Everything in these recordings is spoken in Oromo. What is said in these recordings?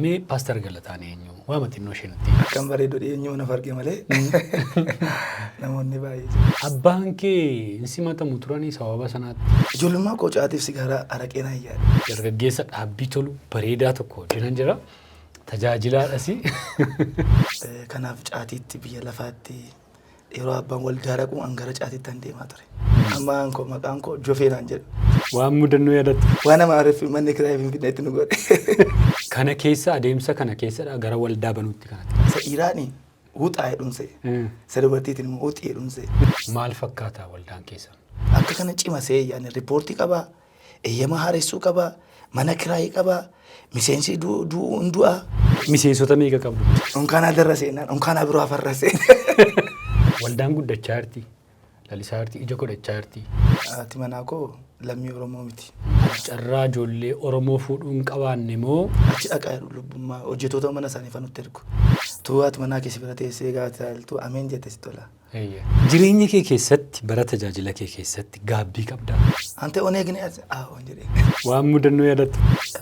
Mee Pastor Galataan eenyu? Waama xinnoo ishee nutti. Akkam bareedu eenyu na farge malee. Namoonni baay'ee jiru. Abbaan kee hin simatamu turanii sababa sanaatti. Ijoollummaa koo caatiif sigaaraa araqee na ayyaadha. Dargaggeessa dhaabbii tolu bareedaa tokko jiran jira. Tajaajilaadhasi. Kanaaf caatiitti biyya lafaatti yeroo abbaan waldaa dhaqu angara caatiitti an deemaa ture. Amma anko maqaan koo Jofeenaan jedhu. Waan mudannoo yaadatti. Waan nama ariifu manni kiraayii Finfinneetti nu godhe. Kana keessa adeemsa kana keessadha gara waldaa banuutti kanatti. Isa Iraanii huuxaa jedhumse. Isa dubartiitiin immoo huuxii jedhumse. Maal fakkaata waldaan keessa? Akka kana cimasee yaani riippoortii qabaa, eeyyama haaressuu qabaa, mana kiraayii qabaa, miseensi du'a. Miseensota meeqa qabdu? Unkaanaa darra seenaan, unkaanaa biroo afarrase. Waldaan guddachaa jirti. Lalisaa jirti, ija godhachaa jirti. Ati manaa koo lammii Oromoo miti. Carraa ijoollee Oromoo fuudhuun qabaanne moo? Achi dhaqaa lubbummaa hojjettoota mana isaanii fanutti ergu. Tuwaati manaa keessa bira teessee gaafatu ameen jette si tola. Jireenya kee keessatti bara tajaajila kee keessatti gaabbii qabdaa? Ante on eegne waan jedhee. Waan mudannoo yaadatu?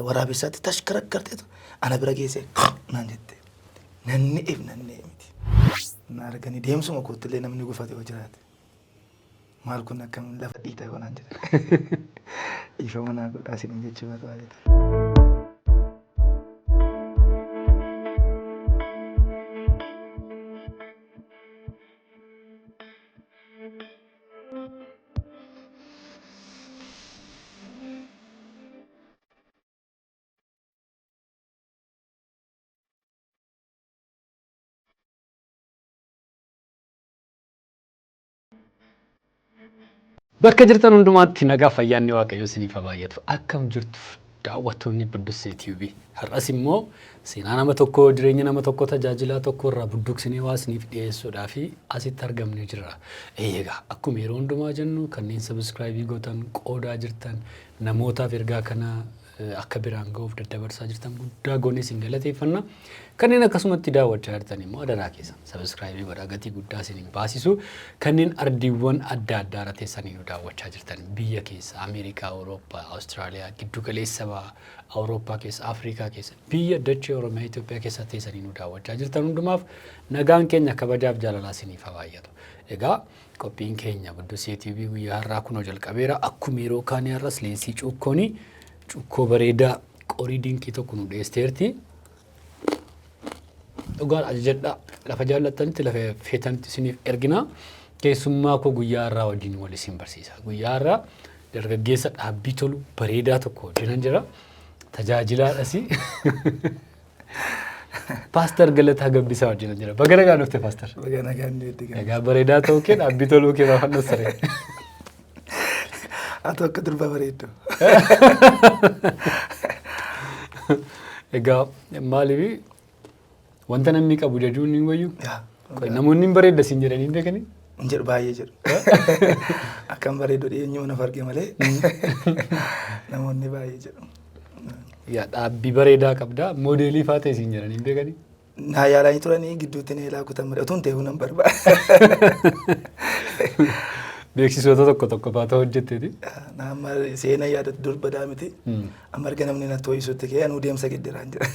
Waraabessaatti tashkarakkarteetu ana bira geessee naan jette. Nanni miti. Na arganii deemsuma kootillee namni gufate hoo jiraate. Maal kun akkam lafa dhiitaa konaan jedhe. Ifa manaa godhaa isin jechuudha baay'ee. Bakka jirtan hundumaatti nagaa fayyaanni Waaqayyoo isiniif haa baay'atu. Akkam jirtu daawwattoonni Budduusee TV. Har'as immoo seenaa nama tokkoo, jireenya nama tokkoo, tajaajilaa tokko irraa budduuqsinee waa isiniif dhiyeessuudhaaf asitti argamnee jirra. Eegaa akkuma yeroo hundumaa jennu kanneen sabiskiraayibii gootan, qoodaa jirtan, namootaaf ergaa kana akka biraan ga'uuf daddabarsaa jirtan guddaa goonee isin galateeffanna. Kanneen akkasumatti daawwachaa jirtan immoo adaraa keessan sabiskiraayibii godhaa gatii guddaa isiniin baasisu. Kanneen ardiiwwan adda addaa irra teessanii nu daawwachaa jirtan biyya keessa Ameerikaa, Awurooppaa, Awustiraaliyaa, giddu galeessa bahaa, Awurooppaa keessa, Afrikaa keessa, biyya dachee Oromiyaa, Itoophiyaa keessa teessanii nu daawwachaa jirtan hundumaaf nagaan keenya kabajaaf jaalalaa isiniif haa baay'atu. Egaa qophiin keenya Budduusee TV guyyaa har'aa kunoo jalqabeera. Akkuma yeroo kaanii har'as leensii cuukkoonii cuukkoo bareedaa qorii dinqii tokko nu dhiyeesteerti. Dhugaan ajajadhaa lafa jaallattanitti lafa feetanitti isiniif ergina. Keessummaa koo guyyaa har'aa wajjin wal isin barsiisa. Guyyaa har'aa dargaggeessa dhaabbii tolu bareedaa tokko jiran jira. Tajaajilaadhasi. Pastor Galataa Gabbisaa wajjin jira. Baga nagaan dhufte Pastor. Baga nagaan dhufte. Egaa bareedaa ta'uu kee dhaabbii toluu kee maaf annasare? Atau akka durba bareeddu. Egaa maaliif wanta namni qabu jajuun hin wayyu? Namoonni hin bareedda siin jedhanii hin beekanii? Hin jedhu baay'ee jedhu. Akkam bareedu eenyu na farge malee. Namoonni baay'ee jedhu. Yaa dhaabbii bareedaa qabdaa moodeelii faa ta'e siin jedhanii hin beekanii? Naa yaalanii turanii gidduutti na ilaa kutan malee utuun ta'uu nan barbaada. Beeksisoota tokko baata hojjetteeti. Nama seenaa yaadatu durba daamiti. Amma arga namni na too'isuutti kee anuu deemsa giddiraan jira.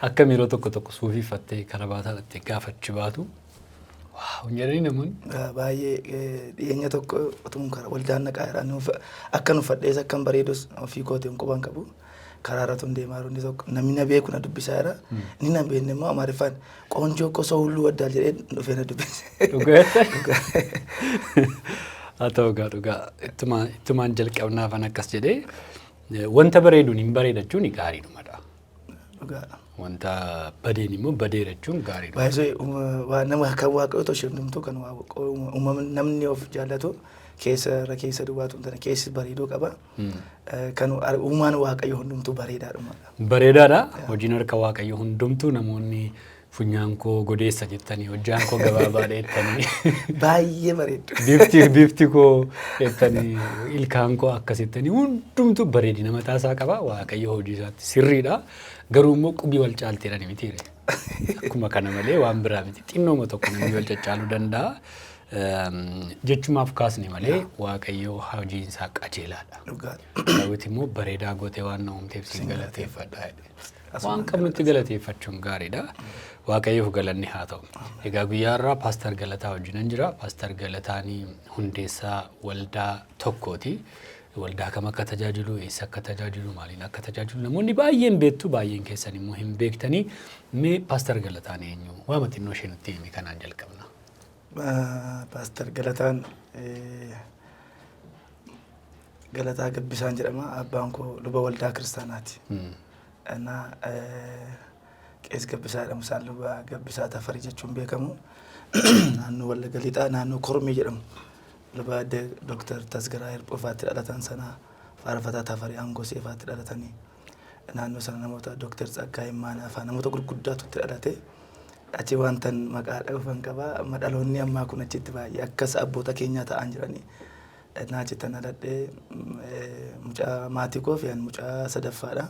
Akkam yeroo tokko suufii uffattee karaa dhattee gaafachi baatu. Waan jedhanii namoonni. Baay'ee dhiyeenya tokko utuun karaa waldaan naqaa jira. Akka nu fadhees akkam bareedus ofii kootiin quban qabu. Karaara tun deemaa jiru tokko namni na beeku na dubbisaa jira. Inni na beekne immoo Amaariffaan qoonjoo kosoo hulluu waddaal jedhee dhufee na dubbise. Dhugaa. Haa ta'u dhugaa ittumaan jalqabnaafan akkas jedhee wanta bareeduun hin bareedachuun gaariidhumadha. Dhugaadha. Wanta badeen immoo badeerachuun gaariidha. Baay'ee nama kan waaqayyoo tolchee hundumtuu kan namni of jaallatu keessa duwwaatu tana keessi bareedoo qaba. Kan uumaan waaqayyoo hundumtuu bareedaadhuma. Bareedaadha. Hojiin harka waaqayyoo hundumtuu namoonni funyaan koo godeessa jettanii hojjaan koo gabaabaadha jettanii. Baay'ee bareedu. Bifti koo jettanii ilkaan koo akkas jettanii hundumtuu bareedina mataasaa qaba. Waaqayyoo hojii isaatti sirriidha. Garuu immoo qubii wal caalteedhaan miti. Akkuma kana malee waan biraa miti. Xinnooma tokko namni wal caccaaluu danda'a. Jechumaaf kaasne malee waaqayyoo hojiin isaa qajeelaadha. Daawit immoo bareedaa gootee waan na uumteef si galateeffadha. Waan qabnutti galateeffachuun gaariidha. Waaqayyoof galanni haa ta'u. Egaa guyyaa irraa Paaster Galataa wajjinan jira. Paaster Galataanii hundeessaa waldaa tokkooti. Waldaa kam akka tajaajilu, eessa akka tajaajilu, maaliin akka tajaajilu namoonni baay'een beektu, baay'een keessan immoo hin beektanii. Mee Paaster Galataan eenyu? Waama xinnoo ishee nutti himi kanaan jalqabna. Paaster Galataan Galataa Gabbisaan jedhama. Abbaan koo luba waldaa kiristaanaati. Ana Qees Gabbisaa jedhamu, isaan luba Gabbisaa Tafarii jechuun beekamu. Naannoo Wallagga Lixaa, naannoo Kormee jedhamu. Luba Dr. Tasgaraa Hirphoofaatti dhalatan sana faarfataa Tafarii Aangoo Seefaatti dhalatanii. Naannoo sana namoota Dr. Tsaggaa Himmaanaa fa'aa namoota gurguddaatu itti dhalate. Achi wantan maqaa dhufan qaba. Dhaloonni ammaa kun achitti baay'ee akkas abboota keenyaa ta'an jiranii. Naachitti dhaladhee mucaa maatii koo fi mucaa sadaffaadha.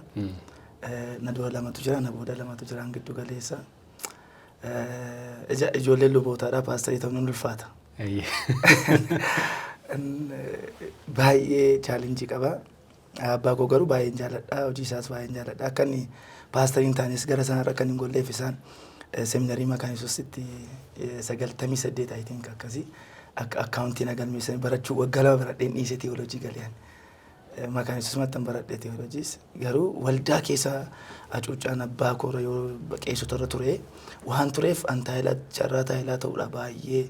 Na dura lamatu jira, na booda lamatu jira giddu galeessa. Ijoollee lubootaadha. Paasterii ta'uun ni ulfaata. Baay'ee chaalenjii qaba. Abbaa koo garuu baay'een jaalladha. Hojii isaas baay'een jaalladha. Akka inni paasteriin taanes gara sanarra akka inni golleef isaan seminarii maqaan isuusitti 98 I think akkasii akkaawuntiin agalmeessan barachuu waggaa lama baradheen dhiisee teewoloojii galeen. Maqaan isuusumatti baradhee teewoloojiis garuu waldaa keessa hacuuccaan abbaa koo yoo qeessota irra ture waan tureef an taayilaa carraa taayilaa ta'uudha baay'ee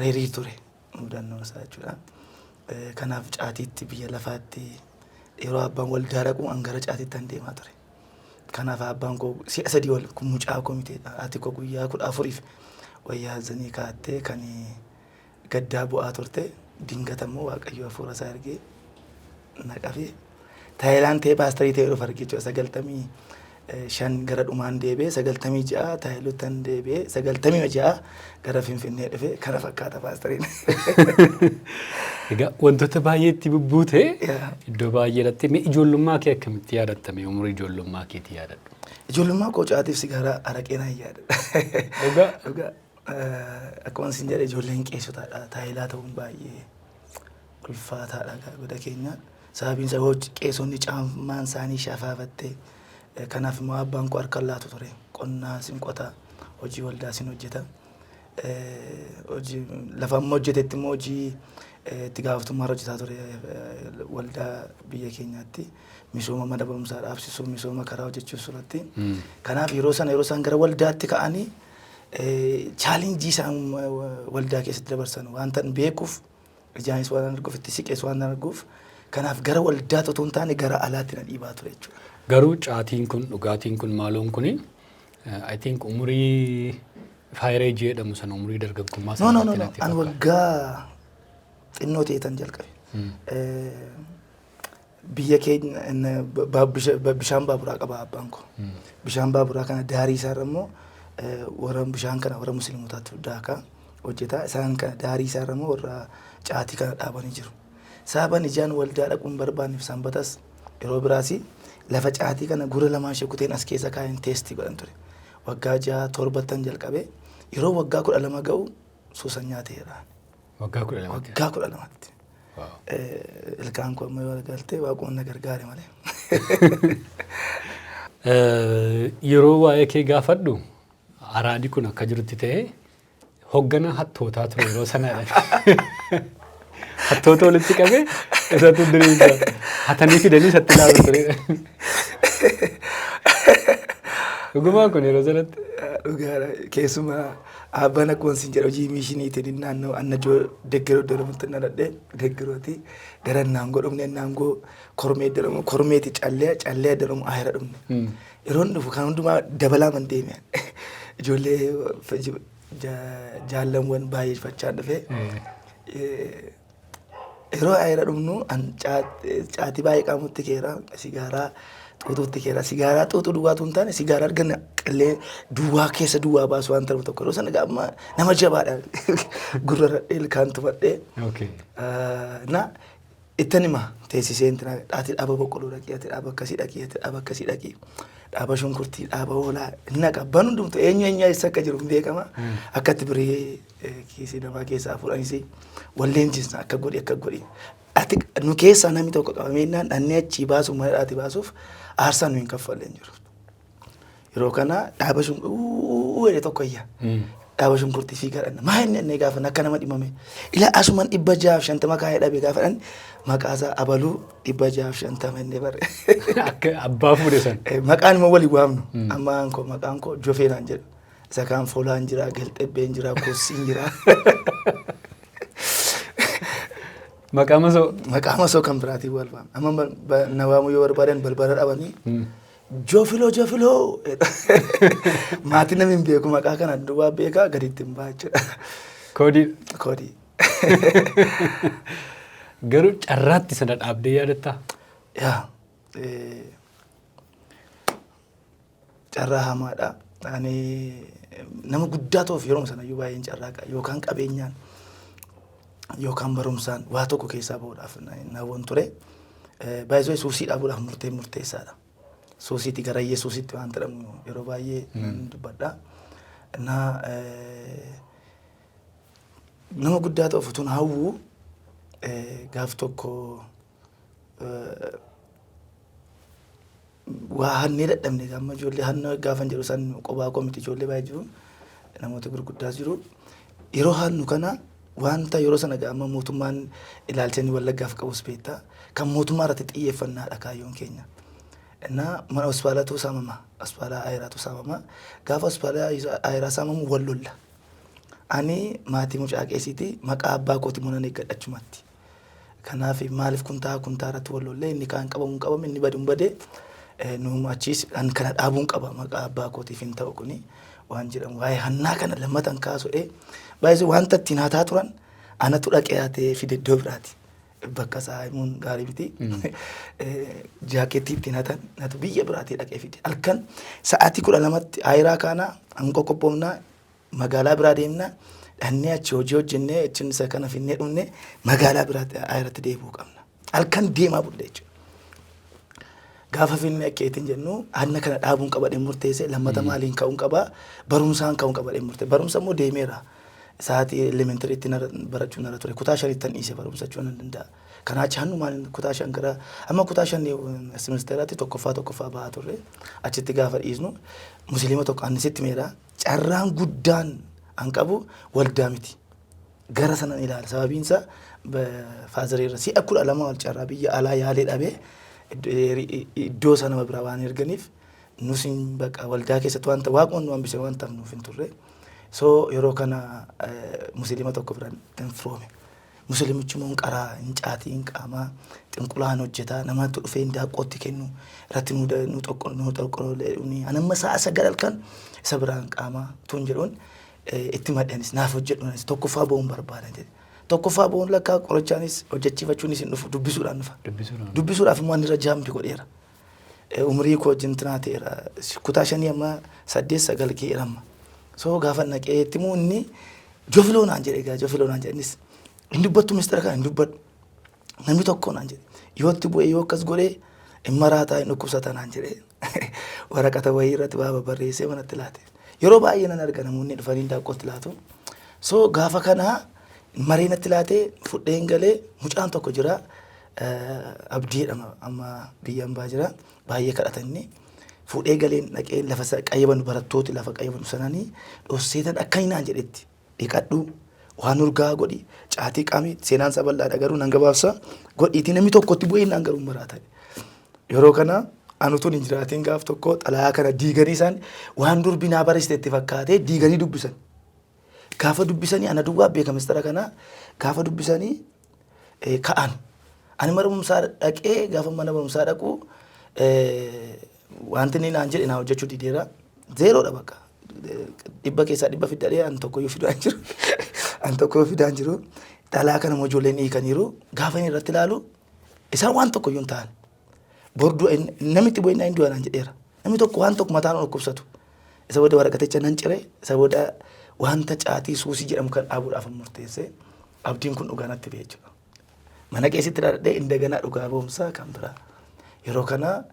reerii ture mudannoo isaa jechuudha. Kanaaf caatiitti biyya lafaatti yeroo abbaan waldaa dhaqu an gara caatiitti an deemaa ture. Kanaaf abbaan koo si'a sadii wal mucaa komiteedha. Ati koo guyyaa 14 wayyaa zanii kaattee kan gaddaa bu'aa turte dingatammoo waaqayyo hafuura isaa ergee naqafee taayilaan ta'ee paasterii ta'ee dhufa argee jechuudha. 95 gara dhumaan deebi'ee 96 taayiluuttan deebi'ee 96 gara Finfinnee dhufee kana fakkaata paasteriin. Egaa wantoota baay'eetti bubbuute iddoo baay'eedhatti mee ijoollummaa kee akkamitti yaadattame? Umurii ijoollummaa keetii yaadadhu. Ijoollummaa koo caatiif sigaaraa araqee naan yaadadha. Dhugaa akkuma isin jedhe ijoolleen qeessotaadha. Taayilaa ta'uun baay'ee ulfaataadha goda keenya. Sababiin isaa hojii qeessonni caammaan isaanii shafaafattee kanaaf immoo abbaan koo harkaan laatu ture. Qonnaa sin qota, hojii waldaa sin hojjeta. Hojii lafa amma hojjetetti immoo hojii itti gaafatamummaa hojjetaa ture waldaa biyya keenyaatti. Misooma mana barumsaa dhaabsisuu, misooma karaa hojjechuus irratti. Kanaaf yeroo isaan gara waldaatti ka'anii chaalenjii isaan waldaa keessatti dabarsan wanta beekuuf ijaanis waan arguuf itti siqees waan arguuf kanaaf gara waldaa otoo hin taane gara alaatti na dhiibaa ture jechuudha. Garuu caatiin kun dhugaatiin kun maaloon kun I think umurii faayireejii jedhamu sana umurii dargaggummaa sana natti an waggaa xinnoo ta'etan jalqabe. Biyya keenya bishaan baaburaa qaba abbaan koo. Bishaan baaburaa kana daarii isaarra immoo warra bishaan kana warra musliimotaatu daakaa hojjeta. Isaan kana daarii isaarra immoo warra caatii kana dhaabanii jiru. Sababan ijaan waldaa dhaquun barbaanneef sanbatas yeroo biraasi lafa caatii kana gura lamaan shekuteen as keessa kaa'een teestii godhan ture. Waggaa 6-7 jalqabe yeroo waggaa 12 ga'u suusan nyaateera. Waggaa 12. Waggaa 12tti. Ilkaan koo amma yoo galtee waaqoon na gargaare malee. Yeroo waa'ee kee gaafadhu araadi kun akka jirutti ta'e hoggana hattootaa ture yeroo sanadha. Hattoota walitti qabee isatu diriirsa. Hatanii fidanii isatti ilaalu ture. Dhugumaa kun yeroo sanatti. Dhugaadha. Keessumaa abbaan akkuma isin jedhu hojii miishiniitiin naannoo annajoo deeggaroo jedhamutti dhaladhee deeggarooti gara naangoo dhumne naangoo kormee jedhamu kormeeti callee jedhamu ahira dhumne. Yeroon dhufu kan hundumaa dabalaa man deeme. Ijoollee jaallamwwan baay'ee fachaan dhufee yeroo ahira dhumnu caatii baay'ee qaamutti keera sigaaraa xuuxuutti keera sigaaraa xuuxuu duwwaatu hin taane sigaaraa arganna qillee duwwaa keessa duwwaa baasu waan ta'u tokko yeroo sana gaamma nama jabaadha gurra ilkaan tufadhee na ittan hima teessisee intina dhaati dhaaba boqqoloo dhaqii ati dhaaba akkasii dhaqii ati dhaaba akkasii dhaqii dhaaba shunkurtii dhaaba hoolaa inni qabban hundumtu eenyu isa akka jiru hin beekama akkatti birii kiisii namaa keessaa fuudhanis walleen jinsa akka godhi ati nu keessaa namni tokko qabameenyaan dhannee achii baasu mana dhaati baasuuf aarsaa nu hin kaffalleen jiru. yeroo kana dhaaba shunkurtii tokko iyya. Dhaaba shunkurtii fi kadhanna. Maa inni gaafa akka nama dhimame. Ila asuman 650 kaa'ee dhabe gaafadhan maqaasaa abaluu 650 inni bare. Akka abbaa fuudhe san. Maqaan immoo walii waamnu. Ammaan koo maqaan koo Jofeenaan jedhu. Isa kaan Foolaan jira, Galxebbeen jira, Kossiin jira. Maqaa masoo kan biraatiin wal waamna. Amma na waamuu yoo barbaadan balbala dhabanii. Jofiloo maatiin namni hin beeku maqaa kana duwwaa beekaa gaditti hin ba'a jechuudha. Koodii. Garuu carraatti sana dhaabdee yaadatta? Yaa carraa hamaadha. Ani nama guddaa ta'uuf yeroo sana iyyuu baay'een carraaqa yookaan qabeenyaan yookaan barumsaan waa tokko keessaa bahuudhaaf naawwan ture. Baay'ee suusii dhaabuudhaaf murteessaadha. Suusiitti gara Yesuusitti waan jedhamu yeroo baay'ee dubbadha. Nama guddaa ta'uuf utuun hawwu gaaf tokko waa hannee dadhabne gaafa ijoollee hanna gaafan jedhu san qophaa koomiti ijoollee baay'ee jiru namoota gurguddaas jiru. Yeroo hannu kana wanta yeroo sana gaafa mootummaan ilaalchanii Wallaggaaf qabus beektaa kan mootummaa irratti xiyyeeffannaadha kaayyoon keenya. Mana hospitaalatu saamama, hospitaala ayiraatu saamama. Gaafa hospitaala ayiraa saamamu wal lolla. Ani maatii mucaa qeesiiti maqaa abbaa kooti munan eeggadhachumatti. Kanaaf maaliif kun irratti wal lollee inni kaan qabamu qabame inni badu badee nuuma achiis kana dhaabuun qaba maqaa abbaa kootiif hin ta'u kuni waan jedhamu waa'ee hannaa kana lammatan kaasu'ee baay'ee wanta ittiin haataa turan anatu dhaqee haatee fide iddoo biraati. Bakka saayimuun gaarii miti. Jaakeettii ittiin hatan natu biyya biraatii dhaqee fide. Halkan sa'aatii 12tti ayiraa kaana hanqoo qophoomnaa magaalaa biraa deemnaa dhannee achi hojii hojjennee achiin isa kana finnee dhumne magaalaa biraatti ayiratti deebi'uu qabna. Halkan deemaa bulle jechuudha. Gaafa finnee akkeetiin jennu hanna kana dhaabuun qabadhee murteesse lammata maaliin ka'uun qabaa barumsaan ka'uun qabadhee murteesse. Barumsa immoo deemeera. Sa'aatii elementariitti barachuu nara ture. Kutaa 5 dhiisee barumsachuu nan danda'a. Kanaa chaannu maal kutaa 5 gara amma kutaa 5 semesteraatti tokkoffaa bahaa turre. Achitti gaafa dhiisnu musliima tokko annisitti meera. Carraan guddaan an qabu waldaa miti. Gara sanan ilaala. Sababiinsa faazareerra si'a 12 wal carraa biyya alaa yaalee dhabee iddoo sana biraa waan erganiif nusin baqa waldaa keessatti wanta waaqonni waan bishaan wanta nuuf hin turre. So yeroo kana musliima tokko biraan kan firoome. Musliimichi immoo qaraa hin caatiin qaamaa xinqulaan hojjetaa namatti dhufee indaaqqootti kennu irratti nu xoqqolee anamma sa'a 9 kan isa biraan qaamaa tun jedhuun itti maddanis naaf hojjedhuunis tokkoffaa bo'uun barbaadan jedhe. Tokkoffaa bo'uun lakkaa qorichaanis hojjechiifachuunis hin dhufu dubbisuudhaan dhufa. Dubbisuudhaaf immoo inni irra jaambi godheera. Umrii koo wajjin tinaateera. Kutaa 5 amma 8-9 keeramma. So gaafa naqeetti immoo inni Jofiloo naan jedhe egaa Jofiloo naan jedhenis hin dubbattu mistara kana hin dubbadhu. Namni tokko naan jedhe yootti bu'ee yoo akkas godhee hin maraataa hin dhukkubsata naan jedhe waraqata wayii irratti baaba barreessee manatti laate. Yeroo baay'ee nan arga namoonni dhufanii indaaqqootti laatu. So gaafa kana marii natti laatee fudheen galee mucaan tokko jira abdiidhama amma biyya hambaa jira baay'ee kadhatanni. Fuudhee galeen dhaqee lafa qayyaban barattooti lafa qayyaban sananii dhosseetan akka hinaan jedhetti dhiqadhu waan urgaa godhi caatii qaamii seenaan isaa bal'aadha garuu nan gabaabsa godhiitii namni tokkotti bu'ee naan garuu maraata. Yeroo kana anutuun hin jiraatiin gaaf tokko xalayaa kana diiganii isaan waan durbinaa barreessiteetti fakkaatee diiganii dubbisan. Gaafa dubbisanii ana duwwaa beeka mistara kana gaafa dubbisanii ka'an. Ani mana barumsaa dhaqee gaafa mana barumsaa dhaqu wanti inni naan jedhe naa hojjechuu dideera. Zeeroodha bakka. 100 keessaa 100 fidadhee an tokko yoo fidaan jiru. An tokko yoo fidaan jiru. Xalayaa kana immoo ijoolleen hiikaniiru. Gaafa inni irratti ilaalu isaan waan tokko iyyuu hin taane. Borduu namitti bu'ee hin du'a naan jedheera. Namni tokko waan tokko mataan dhukkubsatu. Isa booda waraqaticha nan cire. Isa booda wanta caatii suusii jedhamu kan dhaabuudhaaf murteesse. Abdiin kun dhugaa natti ba'e jechuudha. Mana keessatti dhaadhee indaganaa dhugaa boomsaa kan biraa. Yeroo kana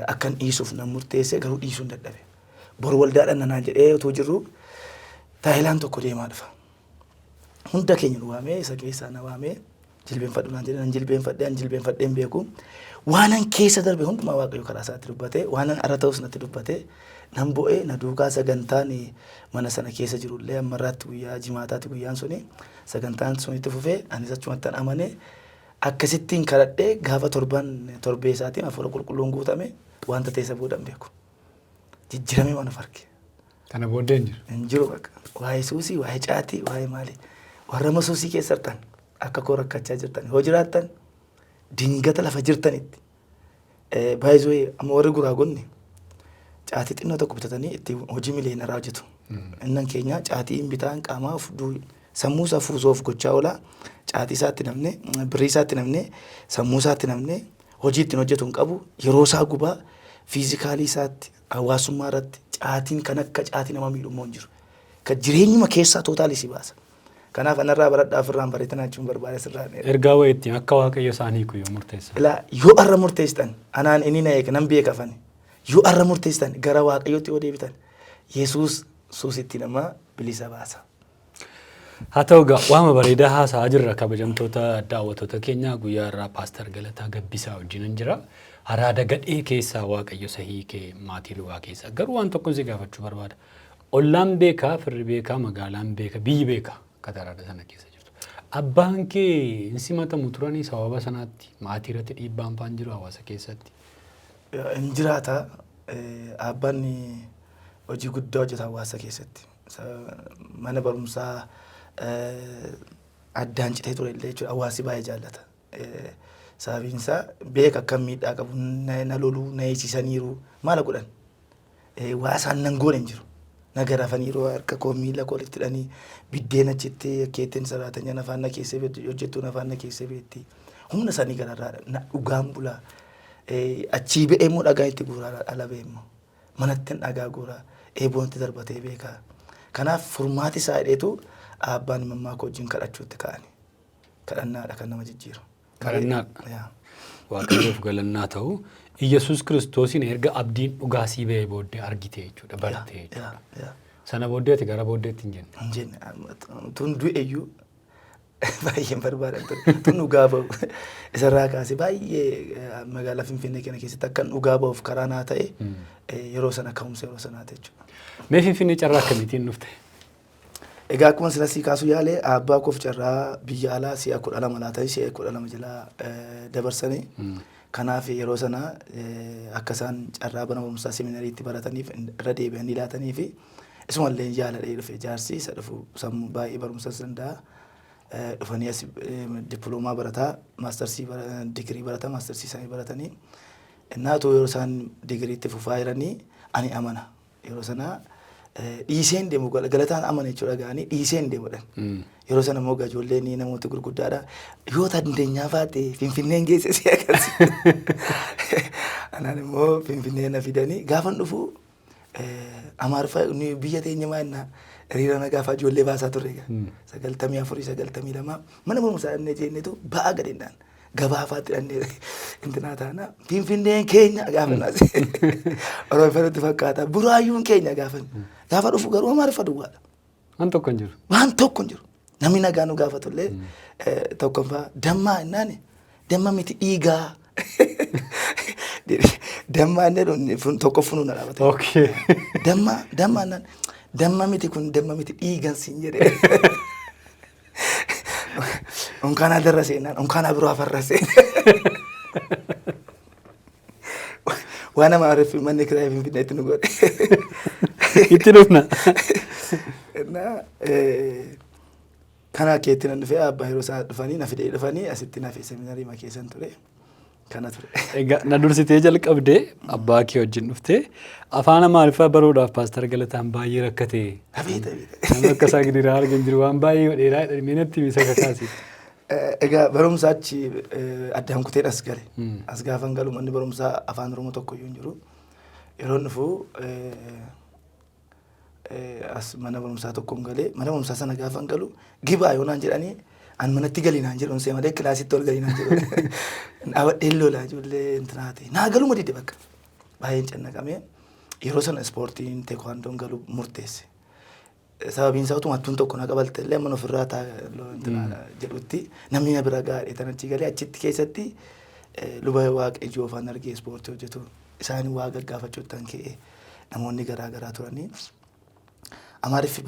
akkan dhiisuuf nan murteesse garuu dhiisuu hin dadhabe. Bor waldaadhaan nanaan jedhee otoo jirru taayilaan tokko deemaa dhufa. Hunda keenya nu waamee isa keessaa na waamee jilbeenfadhu naan jedhe nan jilbeenfadhee hin beeku. Waanan keessa darbe hundumaa waaqayyo karaa isaatti dubbate waanan ara ta'us natti dubbate nan bo'ee na duukaa sagantaan mana sana keessa jirullee ammarraatti guyyaa jimaataatti guyyaan suni sagantaan sunitti fufee anis achumattan amanee akkasittiin kadhadhee gaafa torbee isaatiin hafuura qulqulluun guutame wanta teessa boodan beeku. Jijjiiramee mana farge. Kana booddee hin jiru bakka. Waa'ee suusii, waa'ee caatii, waa'ee maali? Warra masuusii keessa jirtan akka koo rakkachaa jirtan yoo jiraattan dingata lafa jirtanitti baay'ee amma warri guraagonni caatii xinnoo tokko bitatanii itti hojii miliyeenaraa hojjetu. Innan keenya caatii hin bitaan qaamaaf sammuu isaa fuusoof gochaa oolaa caatii isaatti namne birrii isaatti namne sammuu isaatti namne hojii ittiin hojjetu hin qabu yeroo isaa gubaa fiizikaalii isaatti hawaasummaa irratti caatiin kan akka caatii nama miidhummoo hin jiru. Kan jireenyuma keessaa tootaalii si baasa. Kanaaf anarraa baradhaa ofirraan bareetan jechuun barbaada sirraa. Ergaa wayiitti akka waaqayyo isaanii yoo murteessan. Ilaa yoo arra murteessitan anaan inni na eega nan beeka fani. Yoo arra murteessitan gara waaqayyootti yoo deebitan Yesuus suusitti nama bilisa baasa. Haa ta'u egaa waama bareedaa haasa'aa jirra kabajamtoota daawwattoota keenyaa guyyaa irraa Paaster Galataa Gabbisaa wajjin jira. Araada gadhee keessaa waaqayyo sahii kee maatii luwaa keessaa garuu waan tokko si gaafachuu barbaada. Ollaan beekaa, firri beekaa, magaalaan beekaa, biyyi beekaa akka araada sana keessa jirtu. Abbaan kee hin simatamu turanii sababa sanaatti maatii irratti dhiibbaan faan jiru hawaasa keessatti. Hin jiraata. Abbaan hojii guddaa hojjeta hawaasa keessatti. Mana barumsaa addaan citee ture illee jechuudha. Hawaasi baay'ee jaallata. Sababiin isaa beeka akkam miidhaa qabu na loluu na eegsisaniiru maala godhan. Waa isaan nan goone hin jiru. Na garafaniiru harka koo miila koo walitti hidhanii biddeen achitti akkeettiin saraatanya nafaan na keessa beetti hojjettuu nafaan na keessa beetti. Humna isaanii gararraadha. Na dhugaan bulaa. Achii ba'ee immoo dhagaa itti guuraa ala ba'e immoo. Manatti dhagaa guuraa. Eeboonti darbatee beekaa. Kanaaf furmaati isaa hidheetu abbaan mammaa koo wajjin kadhachuutti ka'ani. Kadhannaadha kan nama jijjiiru. Kadhannaadha. Waaqayyoof galannaa ta'u Iyyasuus Kiristoosiin erga abdiin dhugaasii ba'ee booddee argite jechuudha bartee jechuudha. Sana booddeeti gara booddeetti hin jenne. Hin jenne. Tun du'eeyyuu baay'een barbaadan ture. Tun dhugaa ba'u. Isarraa kaasee baay'ee magaalaa Finfinnee kana keessatti akkan dhugaa ba'uuf karaa naa ta'e yeroo sana ka'umsa yeroo sanaati jechuudha. Mee Finfinnee carraa akkamiitiin dhufte? Egaa akkuma sila sii kaasuu yaale abbaa koof carraa biyya alaa si'a 12 laatanii si'a 12 jalaa dabarsanii. Kanaaf yeroo sana akka isaan carraa mana barumsaa seminariitti barataniif irra deebi'anii laatanii fi isumallee jaaladhee dhufe jaarsi isa dhufu sammuu baay'ee barumsas danda'a. Dhufanii as dippiloomaa barataa maastarsii digirii barataa maastarsii isaanii baratanii innaatuu yeroo isaan digiriitti fufaa jiranii ani amana yeroo sana dhiiseen deemu Galataan amana jechuudha ga'anii dhiiseen deemudhaan. Yeroo sana immoo ijoolleen namoota gurguddaadha. Yoo dandeenyaa baate Finfinneen geesse si agarsiisa. Anaan immoo Finfinnee na fidanii gaafan dhufu Amaarfaa biyya teenya maannaa hiriira na gaafa ijoollee baasaa turre 94 92 mana barumsaa dhannee jeennetu ba'aa gadeenyaan gabaafaatti dhannee intinaa taana Finfinneen keenya gaafa naas Oromooti fakkaata buraayyuun keenya gaafa dhufu garuu Amaarfaa duwwaadha. Waan tokko hin jiru. Waan tokko hin jiru. Namni nagaa nu gaafatullee tokkoffaa dammaa innaani damma miti dhiigaa. Damma inni tokko funuun dhaabate. Okay. Damma innaan damma miti kun damma miti dhiigan siin jedhee. Onkaanaa darra seenaan onkaanaa biroo afarra seenaan. Waan nama ariifu manni kiraa Finfinneetti nu godhe. Itti dhufna. Kana keetti nan dhufee abbaa yeroo isaa dhufanii na fidee dhufanii asitti na fi seminarii ma keessan ture. Kana ture. Egaa na dursitee jalqabdee abbaa kee wajjin dhuftee afaan Amaariffaa baruudhaaf Paaster Galataan baay'ee rakkate. Nama akka isaa gidiraa argan jiru waan baay'ee dheeraa jedhanii natti misa kakaasi. Egaa barumsaa achi addaan kuteen as gale. As gaafan galu manni barumsaa afaan Oromoo tokko iyyuu hin jiru. Yeroo dhufu as mana barumsaa tokkoon galee mana barumsaa sana gaafan galu gibaa yoonaan jedhanii an manatti galii naan jedhuun see malee kilaasitti ol galii naan jedhuun dhaabadhee lolaa ijoollee intinaati naa galuma dide bakka baay'een cannaqamee yeroo sana ispoortiin teekwaandoon galu murteesse. Sababiin isaa utuma hattuun tokko na qabalte illee mana ofirraa jedhutti namni na bira gaadhe tan achi galee achitti keessatti luba Waaqayyoo afaan argee ispoortii hojjetu isaan waa gaggaafachuuttan ka'e namoonni garaa garaa turanii Amaariffii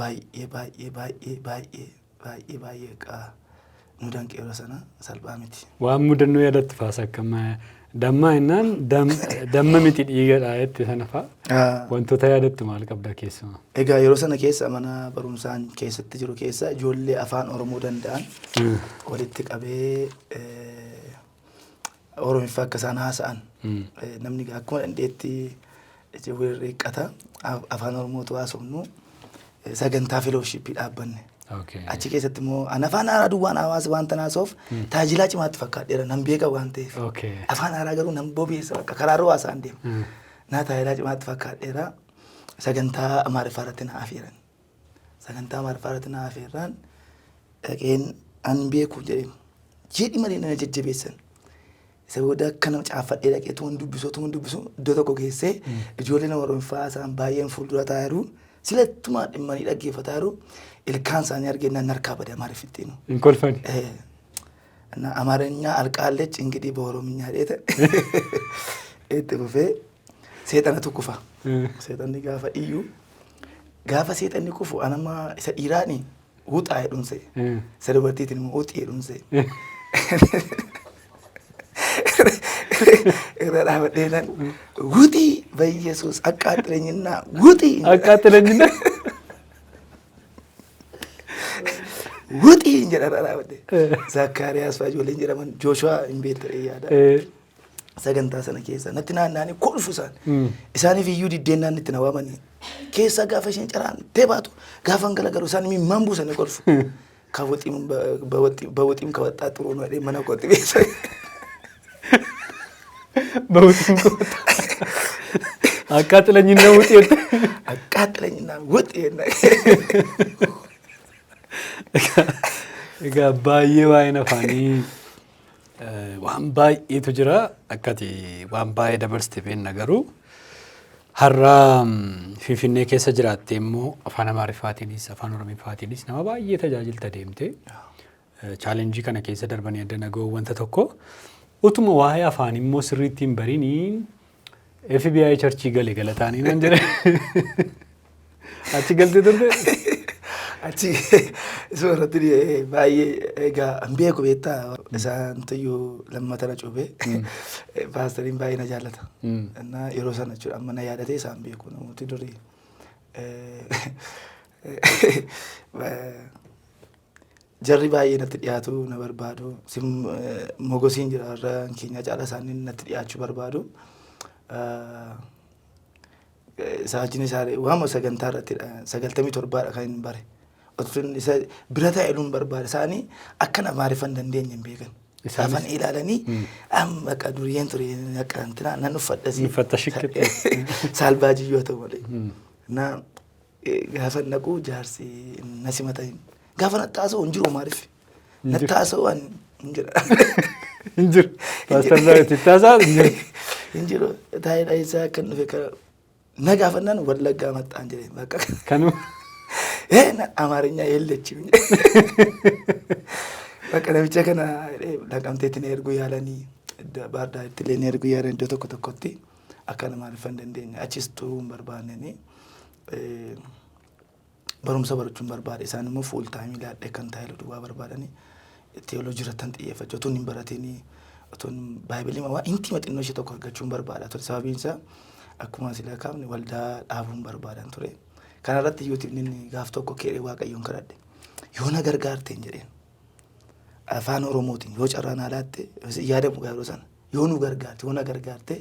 baay'ee nu danqee yeroo sana salphaa miti. Waan mudannoo yaadatti faasa akkama dammaa innaan damma miti dhiigadha jetti sana fa'a. Wantoota yaadattu maal qabda keessumaa? Egaa yeroo sana keessa mana barumsaan keessatti jiru keessa ijoollee afaan Oromoo danda'an walitti qabee Oromiffaa akka isaan haasa'an namni akkuma dandeetti hirriiqqata afaan Oromootu haasofnu sagantaa fellowshippii dhaabbanne. Achi keessatti immoo afaan haaraa duwwaan hawaasa waan tanaasoof tajaajilaa cimaatti fakkaadheera nan beeka waan ta'eef afaan haaraa garuu nan bobeessa bakka karaarra haasa'an deema naa tajaajilaa cimaatti fakkaadheera sagantaa Amaariffaa irratti na afeeran sagantaa Amaariffaa irratti na afeerran dhaqeen an beeku jedhi malee na jajjabeessan isa booda akka nama caaffadhee dhaqee tuun dubbisu iddoo tokko geessee ijoolleen Oromiffaa isaan baay'een fuuldura taa'eeru silattuma dhimmanii dhaggeeffataa jiru ilkaan isaanii argennaan harkaa bade Amaariffitti nu. Hin kolfani. አማርኛ አልቃለች እንግዲህ በኦሮምኛ ዴተ እጥብፌ ሴጠነቱ ኩፋ ሴጠኒ ጋፋ ሴጠኒ ኩፉ አነማ ኢራኒ ውጣ ሄዱንሴ ሰደበርቲትን ውጥ ሄዱንሴ እራዳበደን ውጢ በኢየሱስ አቃጥለኝና ውጢ አቃጥለኝና wuti jedhara wade Zakariyaas fajoleen jedhaman Joshua imbeet yaada sagantaa sana keessa natti naannanii kolfu isaaniif iyyuu diddeenaan itti nawaamanii keessa gaafa isheen caraan teebaatu gaafa galagaru isaanii mimmaan buusanii kolfu በወጢም ከወጣ ጥሩ ነው አይደል ማና ቆጥ ቤት በወጢም ከወጣ አቃጥለኝና ውጥ Egaa baay'ee waa'ee nafaanii waan baay'eetu jira akkati waan baay'ee dabarsitee beekna garuu har'a Finfinnee keessa jiraattee immoo afaan Amaariffaatiinis afaan Oromiffaatiinis nama baay'ee tajaajilta deemte chaalenjii kana keessa darbanii adda nagoo wanta tokko utuma waa'ee afaan immoo sirriitti hin barinii FBI charchii galee galataanii nan jedhe achi galtee turte. Achi suuratti baay'ee egaa beeku beektaa isaan tuyyu lammatana cubee paastariin baay'ee na jaallata. Innaa yeroo sana jechuudha amma na yaadatee isaan beeku namooti durii jarri baay'ee natti dhiyaatu na barbaadu mogosiin jira warra keenya caala isaanii natti dhiyaachuu barbaadu. Saajini isaanii waama sagantaa irratti 97 kan hin bare. Isa bira taa'eeluun barbaada isaanii akka Amaariffaan dandeenye hin beekan. Afaan ilaalanii amma akka duriyeen ture akka antina nan uffadhasi. Uffata shikkate. Saalbaajii yoo ta'u malee. Na gaafa naqu jaarsi na simatan. Gaafa nattaasoo hin jiru Amaariffi. Nattaasoo waan hin jira. Hin jiru. Paastar Daawit ittaasaa hin jiru. Hin jiru. Taa'ee isaa kan dhufe na gaafannaan wallaggaa maxxaan jedhee bakka. Kanuma. Amaarinya yeellechuu bakka namicha kana dhaqamteetti na erguu yaalanii baardaatti illee na erguu yaalan iddoo tokko tokkotti akka Amaariffaan dandeenye achis turuu hin barbaanneni barumsa barachuun barbaade isaan immoo fuul taayimii laadhee kan taa'ee duwwaa barbaadanii teeoloojii irratti xiyyeeffachuu otoo hin baratinii otoo baay'ibilii waan inti maxxinnoo ishee tokko argachuun barbaada ture sababiin isaa akkuma asii kaafne waldaa dhaabuun barbaadan ture. Kanarratti yuutiin gaaf tokko keeree waaqayyoon kadhadhe yoo na gargaarteen jedheen afaan Oromootiin yoo carraan alaatte yaadamu gaaroo sana yoo nu gargaarte yoo na gargaarte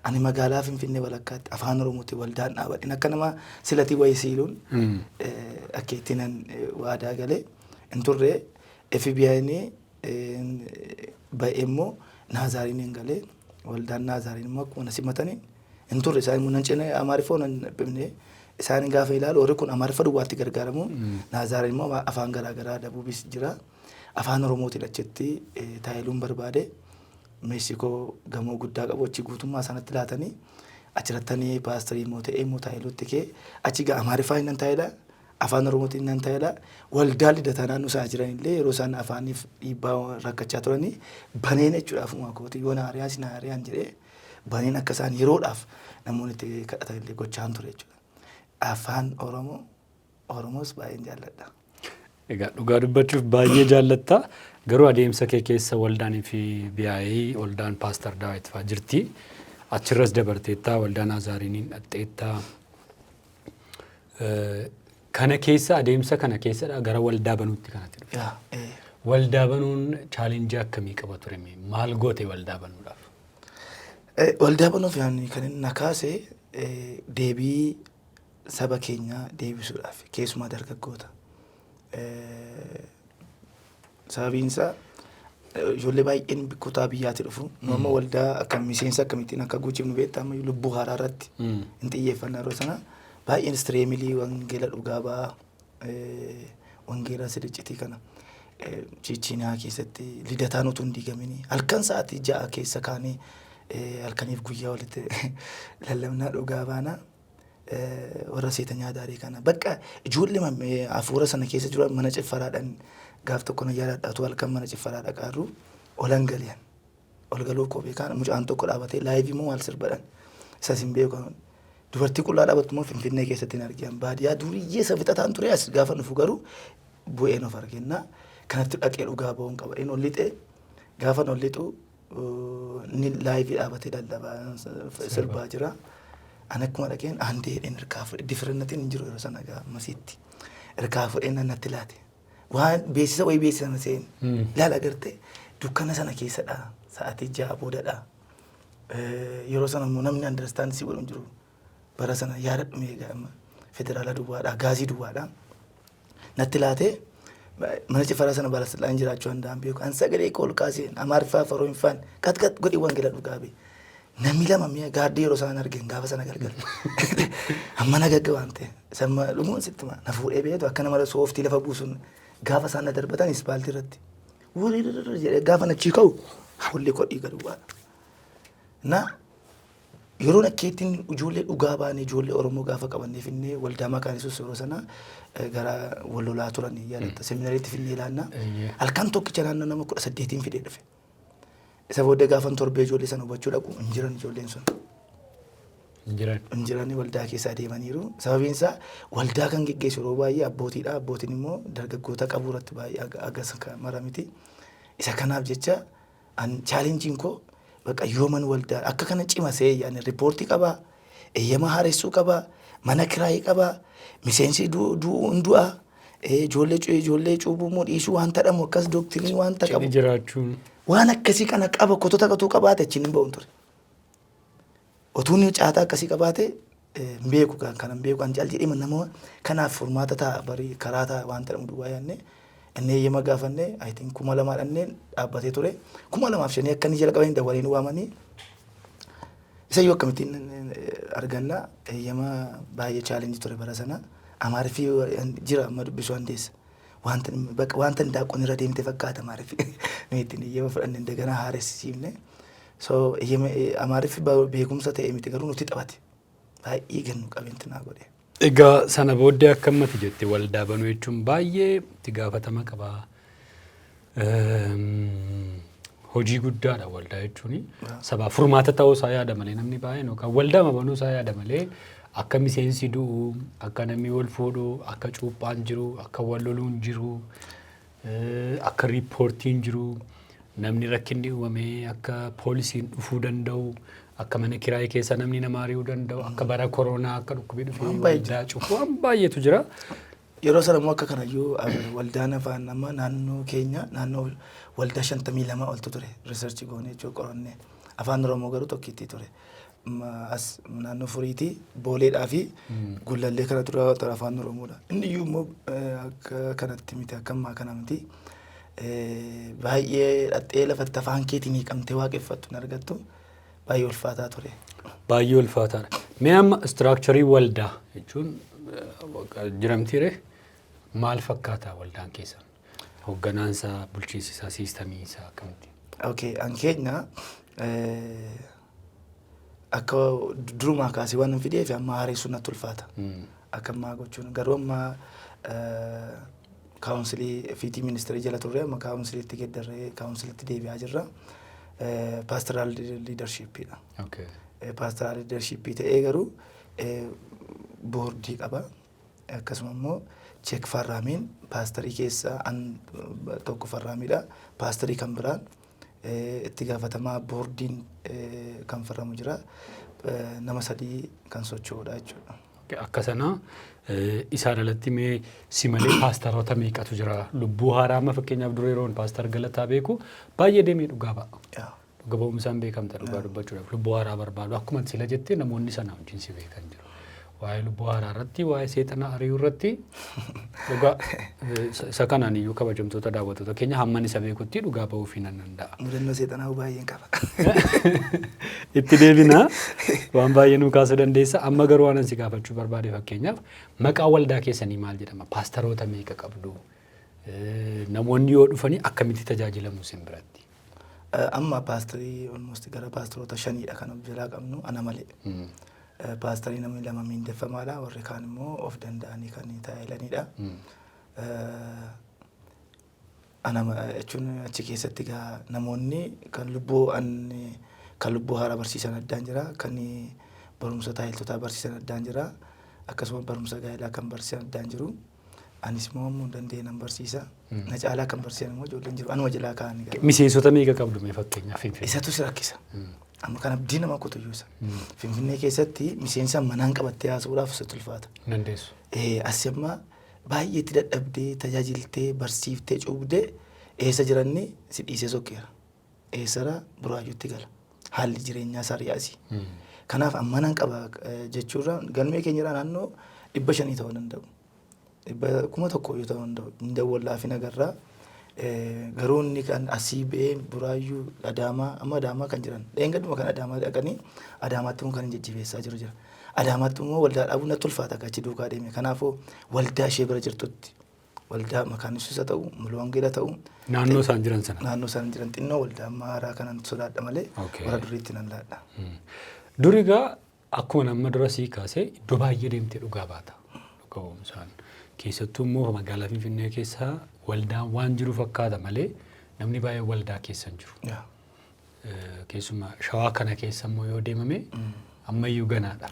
ani magaalaa Finfinnee walakkaatti afaan Oromootiin waldaan dhaabadhin akka nama silatii wayii siiluun akka ittiin waadaa galee hin turre FBI'n ba'ee immoo Naazaariin galee waldaan Naazaariin immoo akkuma na simatanii hin turre isaan immoo nan cina Amaariffaan hin dhibne. Isaan gaafa ilaalu warri kun Amaariffa duwwaatti gargaaramu Naazaariin immoo afaan garaa garaa dabuubis jira afaan Oromootiin achitti taayiluun barbaade Meeksikoo gamoo guddaa qabu achi guutummaa sanatti laatanii achirrattanii paastarii immoo ta'ee immoo taayiluutti kee achi gaa Amaariffaa hin taayila afaan Oromootiin hin taayila waldaa lidataa naannoo isaa jiran illee yeroo isaan afaaniif dhiibbaa rakkachaa turanii baneen jechuudha afuma kooti yoo naariyaan jedhee baniin akka isaan yeroodhaaf namoonni itti kadhatan illee gochaan ture jechuudha. Afaan Oromoos baay'een jaalladha. Egaa dhugaa dubbachuuf baay'ee jaallatta. Garuu adeemsa kee keessa waldaanii fi biyaa'ee waldaan Paaster Daawit fa'aa jirti. Achirras dabarteettaa waldaan Azaariiniin dhaqxeettaa. Kana keessa adeemsa kana keessadha gara waldaa banuutti kanatti dhufe. Waldaa banuun chaalenjii akkamii qaba ture? Maal goote waldaa banuudhaaf? Waldaa banuuf kan inni na kaase deebii saba keenyaa deebisuudhaaf keessumaa dargaggoota. Sababiin isaa ijoollee baay'een kutaa biyyaatti dhufu. Nama waldaa akka miseensa akkamittiin akka guuchifnu beektaa amma lubbuu haaraa irratti hin xiyyeeffannaa yeroo sana baay'een istireemilii wangeela dhugaa ba'aa wangeela sirriitti kana Chiichinaa keessatti lidataan utuu hin diigamin halkan sa'aatii 6 keessa kaanee halkaniif guyyaa walitti lallabnaa dhugaa baana warra seetanyaa daarii kana bakka ijoollee hafuura sana keessa jiran mana ciffaraadhaan gaaf tokko na yaadadhaatu halkan mana ciffaraa dhaqaarru olan galiyan ol galuu kophee kana mucaan tokko dhaabatee laayivii moo maal sirbadhan isas hin beeku dubartii qullaa dhaabattu moo Finfinnee keessatti hin argiyan baadiyyaa duriyyee isa fixataan ture as gaafa dhufu garuu bu'een of argennaa kanatti dhaqee dhugaa ba'uun qaba inni ol lixee gaafa ol lixu ni laayivii dhaabatee lallabaa sirbaa jira an akkuma dhaqeen aandee hidheen hirkaa fudhe differennatiin hin jiru yeroo sana gaa masiitti hirkaa fudheen natti laate waan beeksisa wayii beeksisa seen laala agartee dukkana sana keessadha sa'aatii 6 boodadha yeroo sana immoo namni understand si godhu jiru bara sana yaadadhu meegaa federaala duwwaadha gaazii duwwaadha natti laate mana ciffaraa sana balaslaan jiraachuu handaan beeku an sagalee kool kaaseen amaariffaa faroo hin faan qatqat godhi wangeela dhugaa bee namni lama mi'a gaaddii yeroo sana argeen gaafa sana galgal amma na gagga waan ta'e samma dhumuun sitti ma na fuudhee beetu akka nama sooftii lafa buusuun gaafa isaan na darbatan ispaaltii irratti jedhee gaafa nachii ka'u hollee kodhii gad bu'aadha. Na yeroo nakkeettiin ijoollee dhugaa baanee ijoollee Oromoo gaafa qabannee finnee waldaa maqaan isuus yeroo sana gara wallolaa turan yaadatta seminariitti finnee ilaannaa halkan tokkicha naannoo nama 18 fidee dhufe. Isa booddee gaafan torbee ijoollee sana hubachuu dhaqu hin jiran ijoolleen sun. Hin jiran waldaa keessa adeemaniiru. Sababiin isaa waldaa kan geggeessu yeroo baay'ee abbootiidha. Abbootiin immoo dargaggoota qabuu irratti baay'ee agas mara miti. Isa kanaaf jecha chaalenjiin koo bakka yooman waldaa akka kana cimasee yaani riippoortii qabaa, eeyyama haaressuu qabaa, mana kiraayii qabaa, miseensi du'a, ijoollee cuubuu moo dhiisuu waan ta'amu akkas dooktirii waan ta'amu. Jiraachuun. Waan akkasii kana qaba kotota qatuu qabaate achiin hin ba'uun ture. Otuun caataa akkasii qabaate beeku kan beeku an jaljedhee nama kanaaf furmaata ta'a barii karaa ta'a waan ta'amu duwwaa yaannee inni eeyyama gaafannee I think 2000 dhanneen dhaabbatee ture 2005 akka inni jala qabanii dawaleen waamanii isa yoo akkamittiin arganna eeyyama baay'ee chaalenjii ture bara sana amaariffii jira amma dubbisuu handeessa. Wanta ndaaqoon irra deemte fakkaata amaariffii meetiin eeyyama fudhanne indagana haaressisiifne so amaariffii beekumsa ta'e miti garuu nuti taphate baay'ee gannu qabeenti naa godhe. Egaa sana booddee akkamatti jette waldaa banuu jechuun baay'ee itti gaafatama qaba. Hojii guddaadha waldaa jechuun sabaa furmaata ta'uu isaa yaada malee namni baay'een yookaan waldaa banuu isaa yaada malee akka miseensi du'u, akka namni wal fuudhu, akka cuuphaan jiru, akka wal loluun jiru, akka riippoortiin jiru, namni rakkinni uumamee akka poolisiin dhufuu danda'u, akka mana kiraayii keessa namni nama ari'uu danda'u, akka bara koronaa akka dhukkubee dhufee waldaa cufu waan baay'eetu jira. Yeroo sana immoo akka kanayyuu waldaan afaan amma naannoo keenya naannoo waldaa 52 oltu ture riisarchii goonee jechuun qorannee afaan Oromoo garuu tokkittii ture. As naannoo Furiitii Booleedhaa fi Gullallee kana ture afaan Oromoodha. Inni iyyuu immoo akka kanatti miti akka ammaa kana miti baay'ee dhattee lafatti afaan keetiin hiikamtee waaqeffattu hin argattu baay'ee ulfaataa ture. Baay'ee ulfaataadha. Mee amma istiraakcharii waldaa jechuun jiramtiire maal fakkaata waldaan keessan? Hoogganaansaa, bulchiinsisaa, siistamiisaa akkamitti? Okay, an keenya akka durumaa kaasee waan hin fideef amma haaressuun natti ulfaata. Akka ammaa gochuun garuu amma kaawunsilii fiitii ministeerii jala turre amma kaawunsiliitti geddarree kaawunsiliitti deebi'aa jirra. pastoral leadershipidha. Okay. Pastoral leadership ta'ee garuu boordii qaba. Akkasuma immoo cheek farraamiin paastorii keessaa tokko farraamidha. Paastorii kan biraan itti gaafatamaa boordiin kan farramu jira. Nama 3 kan socho'udha jechuudha. Akkasana isaan alatti mee si malee paastaroota meeqatu jira? Lubbuu haaraa amma fakkeenyaaf dura yeroon paastar Galataa beeku baay'ee deemee dhugaa ba'a. Dhuga ba'umsaan beekamta dhugaa dubbachuudhaaf lubbuu haaraa barbaadu akkuma sila jettee namoonni sana wajjin si beekan jiru. Waa'ee lubbuu haaraa irratti waa'ee seexana ari'uu irratti dhugaa isa kanaan iyyuu kabajamtoota daawwattoota keenya hamman isa beekutti dhugaa ba'uu fi nan danda'a. Mudannoo seexanaa baay'een qaba. Itti deebinaa waan baay'ee nu kaasuu dandeessa. Amma garuu waan si gaafachuu barbaade fakkeenyaaf maqaa waldaa keessanii maal jedhama? Paastaroota meeqa qabdu? Namoonni yoo dhufanii akkamitti tajaajilamu isin biratti? Amma paastorii almost gara paastaroota 5dha kan of jalaa qabnu ana malee. Paastorii namni 2 miindeffamaadha warri kaan immoo of danda'anii kan taa'elanidha. Ana jechuun achi keessatti namoonni kan lubbuu haaraa barsiisan addaan jira, kan barumsa taa'eltotaa barsiisan addaan jira, akkasuma barumsa gaa'elaa kan barsiisan addaan jiru. Anis immoo danda'ee nan barsiisa. Na caalaa kan barsiisan immoo ijoolleen jiru. Anuma jalaa kaa'anii galu. Miseensota meeqa qabdu mee fakkeenyaaf? Isatu si rakkisa. Amma kan abdii nama kutuyyuusa. Finfinnee keessatti miseensa manaan qabattee haasa'uudhaaf sitti ulfaata. Dandeessu. Asii amma baay'eetti dadhabdee tajaajiltee barsiiftee cuubdee eessa jiranni si dhiisee sokkeera. Eessara buraayyuutti gala. Haalli jireenyaa isaa riyaasi. Kanaaf ammanaan qaba jechuurra galmee keenyarraa naannoo 500 ta'uu danda'u. 1,000 yoo ta'uu danda'u. Inni wallaafina agarraa. Garuu inni kan asii ba'ee buraayyuu Adaamaa kan jiran. Dheengaduma kan Adaamaa dhaqanii Adaamaatti immoo kan hin jajjabeessaa jira. Adaamaatti immoo waldaa dhaabuu natti ulfaata akka achi duukaa deeme. Kanaafuu waldaa ishee bira jirtutti waldaa makaanisuu ta'u muluu wangeela ta'u. Naannoo isaan jiran sana. Naannoo isaan jiran xinnoo waldaa haaraa kanan sodaadha malee warra duriitti nan laadha. Duri egaa akkuma nama dura sii kaasee iddoo baay'ee deemtee dhugaa baata. Dhugaa ba'umsaan. Keessattuu immoo magaalaa Finfinnee keessaa waldaan waan jiru fakkaata malee namni baay'ee waldaa keessa hin jiru. Keessumaa shawaa kana keessa immoo yoo deemame ammayyuu ganaadha.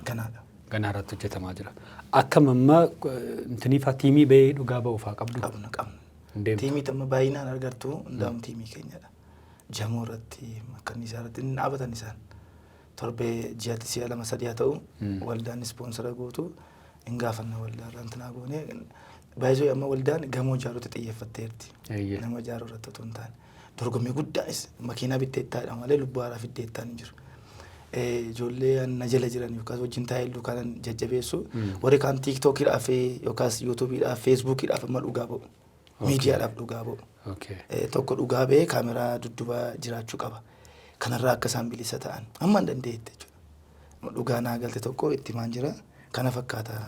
Ganaa irratti hojjetamaa jira. Akkam amma intiniifaa tiimii bahee dhugaa ba'uufaa qabdu? Qabna. Tiimii amma baay'inaan argattu hundaa'uun tiimii keenyadha. Jamoo irratti makkanniisaa irratti hin dhaabatan isaan. Torbee ji'aatti si'a 2-3 haa ta'u waldaan ispoonsara gootu hin gaafanna waldaa irraa intinaa goonee baay'isoo amma waldaan gamoo ijaaruutti xiyyeeffatteerti. Nama ijaaruu irratti otoo hin taane. Dorgommii guddaanis makiinaa bitteettaadha malee lubbuu haaraa fiddeettaan hin jiru. Ijoollee na jala jiran yookaas wajjin taa'ellu kanan jajjabeessu warri kaan tiiktookiidhaaf yookaas yuutuubiidhaaf feesbuukiidhaaf amma dhugaa ba'u. Miidiyaadhaaf dhugaa ba'u. Tokko dhugaa ba'ee kaameraa dudduuba jiraachuu qaba. Kanarraa akka isaan bilisa ta'an amma hin dandeette jechuudha. Dhugaa naa galte tokko itti maan jira kana fakkaata.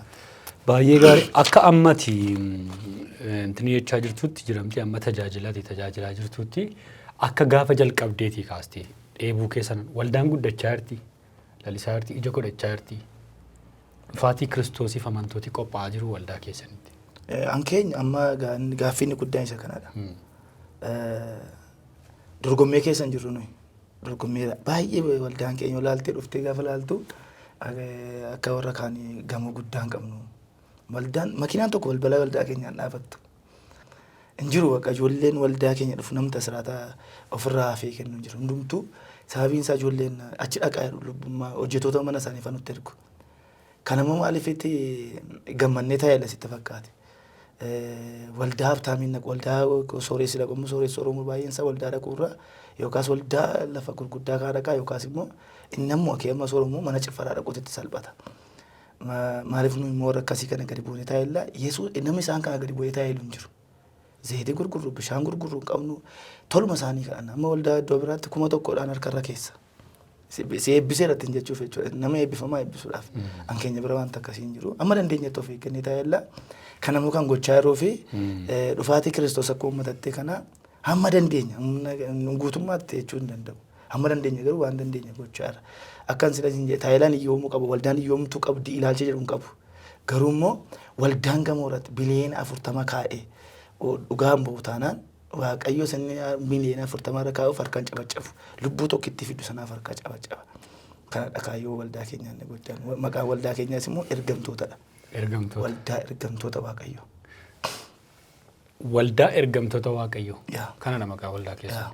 Baay'ee gaarii akka ammati intini jechaa jirtutti jiramti amma tajaajilaa jirtutti akka gaafa jalqabdeetii kaastee dheebuu keessan waldaan guddachaa jirti lalisaa jirti ija godhachaa jirti dhufaatii kiristoosiif amantooti qophaa'aa jiru waldaa keessanitti. Ankeenya amma gaaffiin guddaan isa kanadha. Dorgommee keessan jirru nuyi. Dorgommeedha. Baay'ee waldaan keenya ilaaltee dhuftee gaafa ilaaltu akka warra kaanii gamoo guddaan qabnu. Waldaan makiinaan tokko balbala waldaa keenyaan dhaabattu. Injiru akka ijoolleen waldaa keenya dhufu namni tasiraataa ofirraa hafee kennu jiru. Hundumtuu sababiin isaa ijoolleen achi dhaqaa lubbummaa hojjettoota mana isaanii faana nutti ergu. Kanammoo maaliifitti gammannee taa'ee sitti fakkaate. Waldaa haftaamiin waldaa sooressi dhaqamu sooressi Oromoo baay'een isaa waldaa dhaquurraa yookaas waldaa lafa gurguddaa kaa dhaqaa yookaas immoo inni ammoo akeema Oromoo mana ciffaraa dhaquutti salphata. Maaliif nuyi immoo warra akkasii kana gadi buunee taa'ellaa Yesuus namni isaan kana gadi bu'ee taa'ellu hin jiru. Zayitii gurgurru bishaan gurgurru hin qabnu toluma isaanii kadhan amma waldaa iddoo biraatti 1,000dhaan harkarra keessa. Si eebbisee irratti hin jechuuf jechuudha. Nama eebbifamaa eebbisuudhaaf. Ankeenya bira waanta akkasii hin jiru. Amma dandeenyetti of eeggannee taa'ellaa kanammoo kan gochaa jiruu fi dhufaatii Kiristoos akka uummatattee kana hamma dandeenya guutummaatti jechuu hin danda'u. Hamma dandeenya garuu waan dandeenya gochaa jira. Akkan sila hin taayilaan iyyoomuu qabu waldaan iyyoomtuu qabdi ilaalcha jedhu hin qabu. Garuu immoo waldaan gamoo irratti biliyeena 40 kaa'ee dhugaan bahu taanaan waaqayyo sanni miliyoona 40 irra kaa'uuf harkaan cabacabu lubbuu tokkitti fidu sanaaf harkaa cabacaba kana dhakaayyoo waldaa keenyaa inni gochaan maqaan waldaa keenyaas immoo ergamtootadha. Waldaa ergamtoota waaqayyo. Waldaa ergamtoota waaqayyo. Kana nama maqaa waldaa keessa.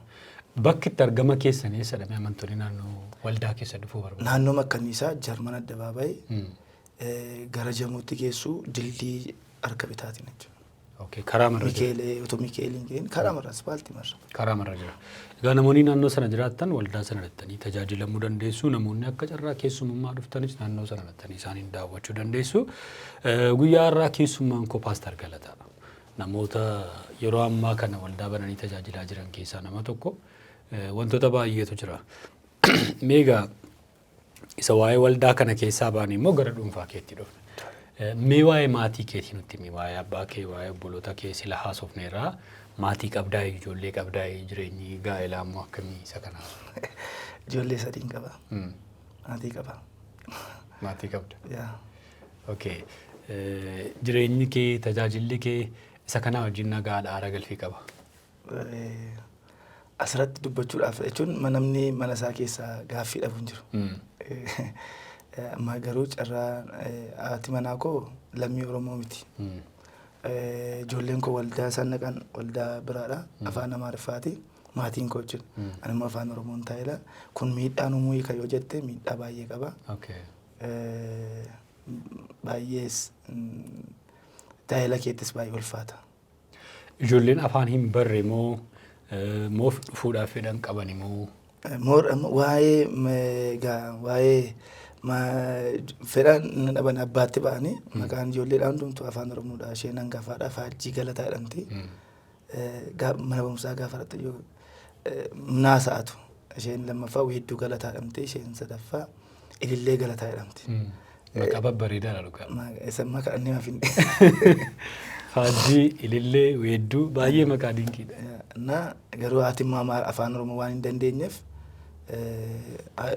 Bakki itti argama keessanii sadamee amantoonni naannoo waldaa keessa dhufuu barbaadu. Naannoo Makkanniisaa Jarman Addabaabaayii gara Jamuutti geessu dildii harka bitaatiin jechuudha. Okay, karaa marra jira. Mikeeliin karaa marra asfaaltii marra. Karaa marra jira. Egaa namoonni naannoo sana jiraatan waldaa sana dhattanii tajaajilamuu dandeessu. Namoonni akka carraa keessummaa dhuftanis naannoo sana dhattanii isaaniin daawwachuu dandeessu. Guyyaa har'aa keessummaan koo Paaster Galataa. Namoota yeroo ammaa kana waldaa bananii tajaajilaa jiran keessaa nama tokko. Wantoota baay'eetu jira. Meegaa isa waa'ee waldaa kana keessaa baanii immoo gara dhuunfaa keetti dhufne. Mee waa'ee maatii keetii nutti himi waa'ee abbaa kee waa'ee obboloota kee sila haasofneerraa maatii qabdaa ijoollee qabdaa jireenyi gaa'elaa immoo akkamii isa kana? Ijoollee 3 qaba. Maatii qaba. Maatii qabda. Okay. Jireenyi kee tajaajilli kee isa kana wajjin nagaadha aara galfii qaba. Asirratti dubbachuudhaaf jechuun namni mana isaa keessaa gaaffii dhabu hin jiru. Amma garuu carraa haati manaa koo lammii Oromoo miti. Ijoolleen koo waldaa isaan dhaqan waldaa biraadha. Afaan Amaariffaati. Maatiin koo jechuudha. Ani immoo afaan Oromoon taa'eera. Kun miidhaan uumuu hiika yoo jette miidhaa baay'ee qaba. Baay'ees taa'ela keettis baay'ee ulfaata. Ijoolleen afaan hin barre moo fuudhaaf fedhan qaban moo? Waa'ee fedhan dhaban abbaatti ba'anii maqaan ijoolleedhaan hundumtuu afaan Oromoodha. Isheen hangafaadha Faajjii Galataa jedhamti. Mana barumsaa gaafa dhaqxu naasa'atu. Isheen lammaffaa Weedduu Galataa jedhamti. Isheen sadaffaa Ilillee Galataa jedhamti. Maqaa babbareedaadha dhugaa. Isa maqaa inni maafin. Faajjii Ilillee Weedduu baay'ee maqaa dinqiidha. Na garuu haati immoo afaan Oromoo waan hin dandeenyeef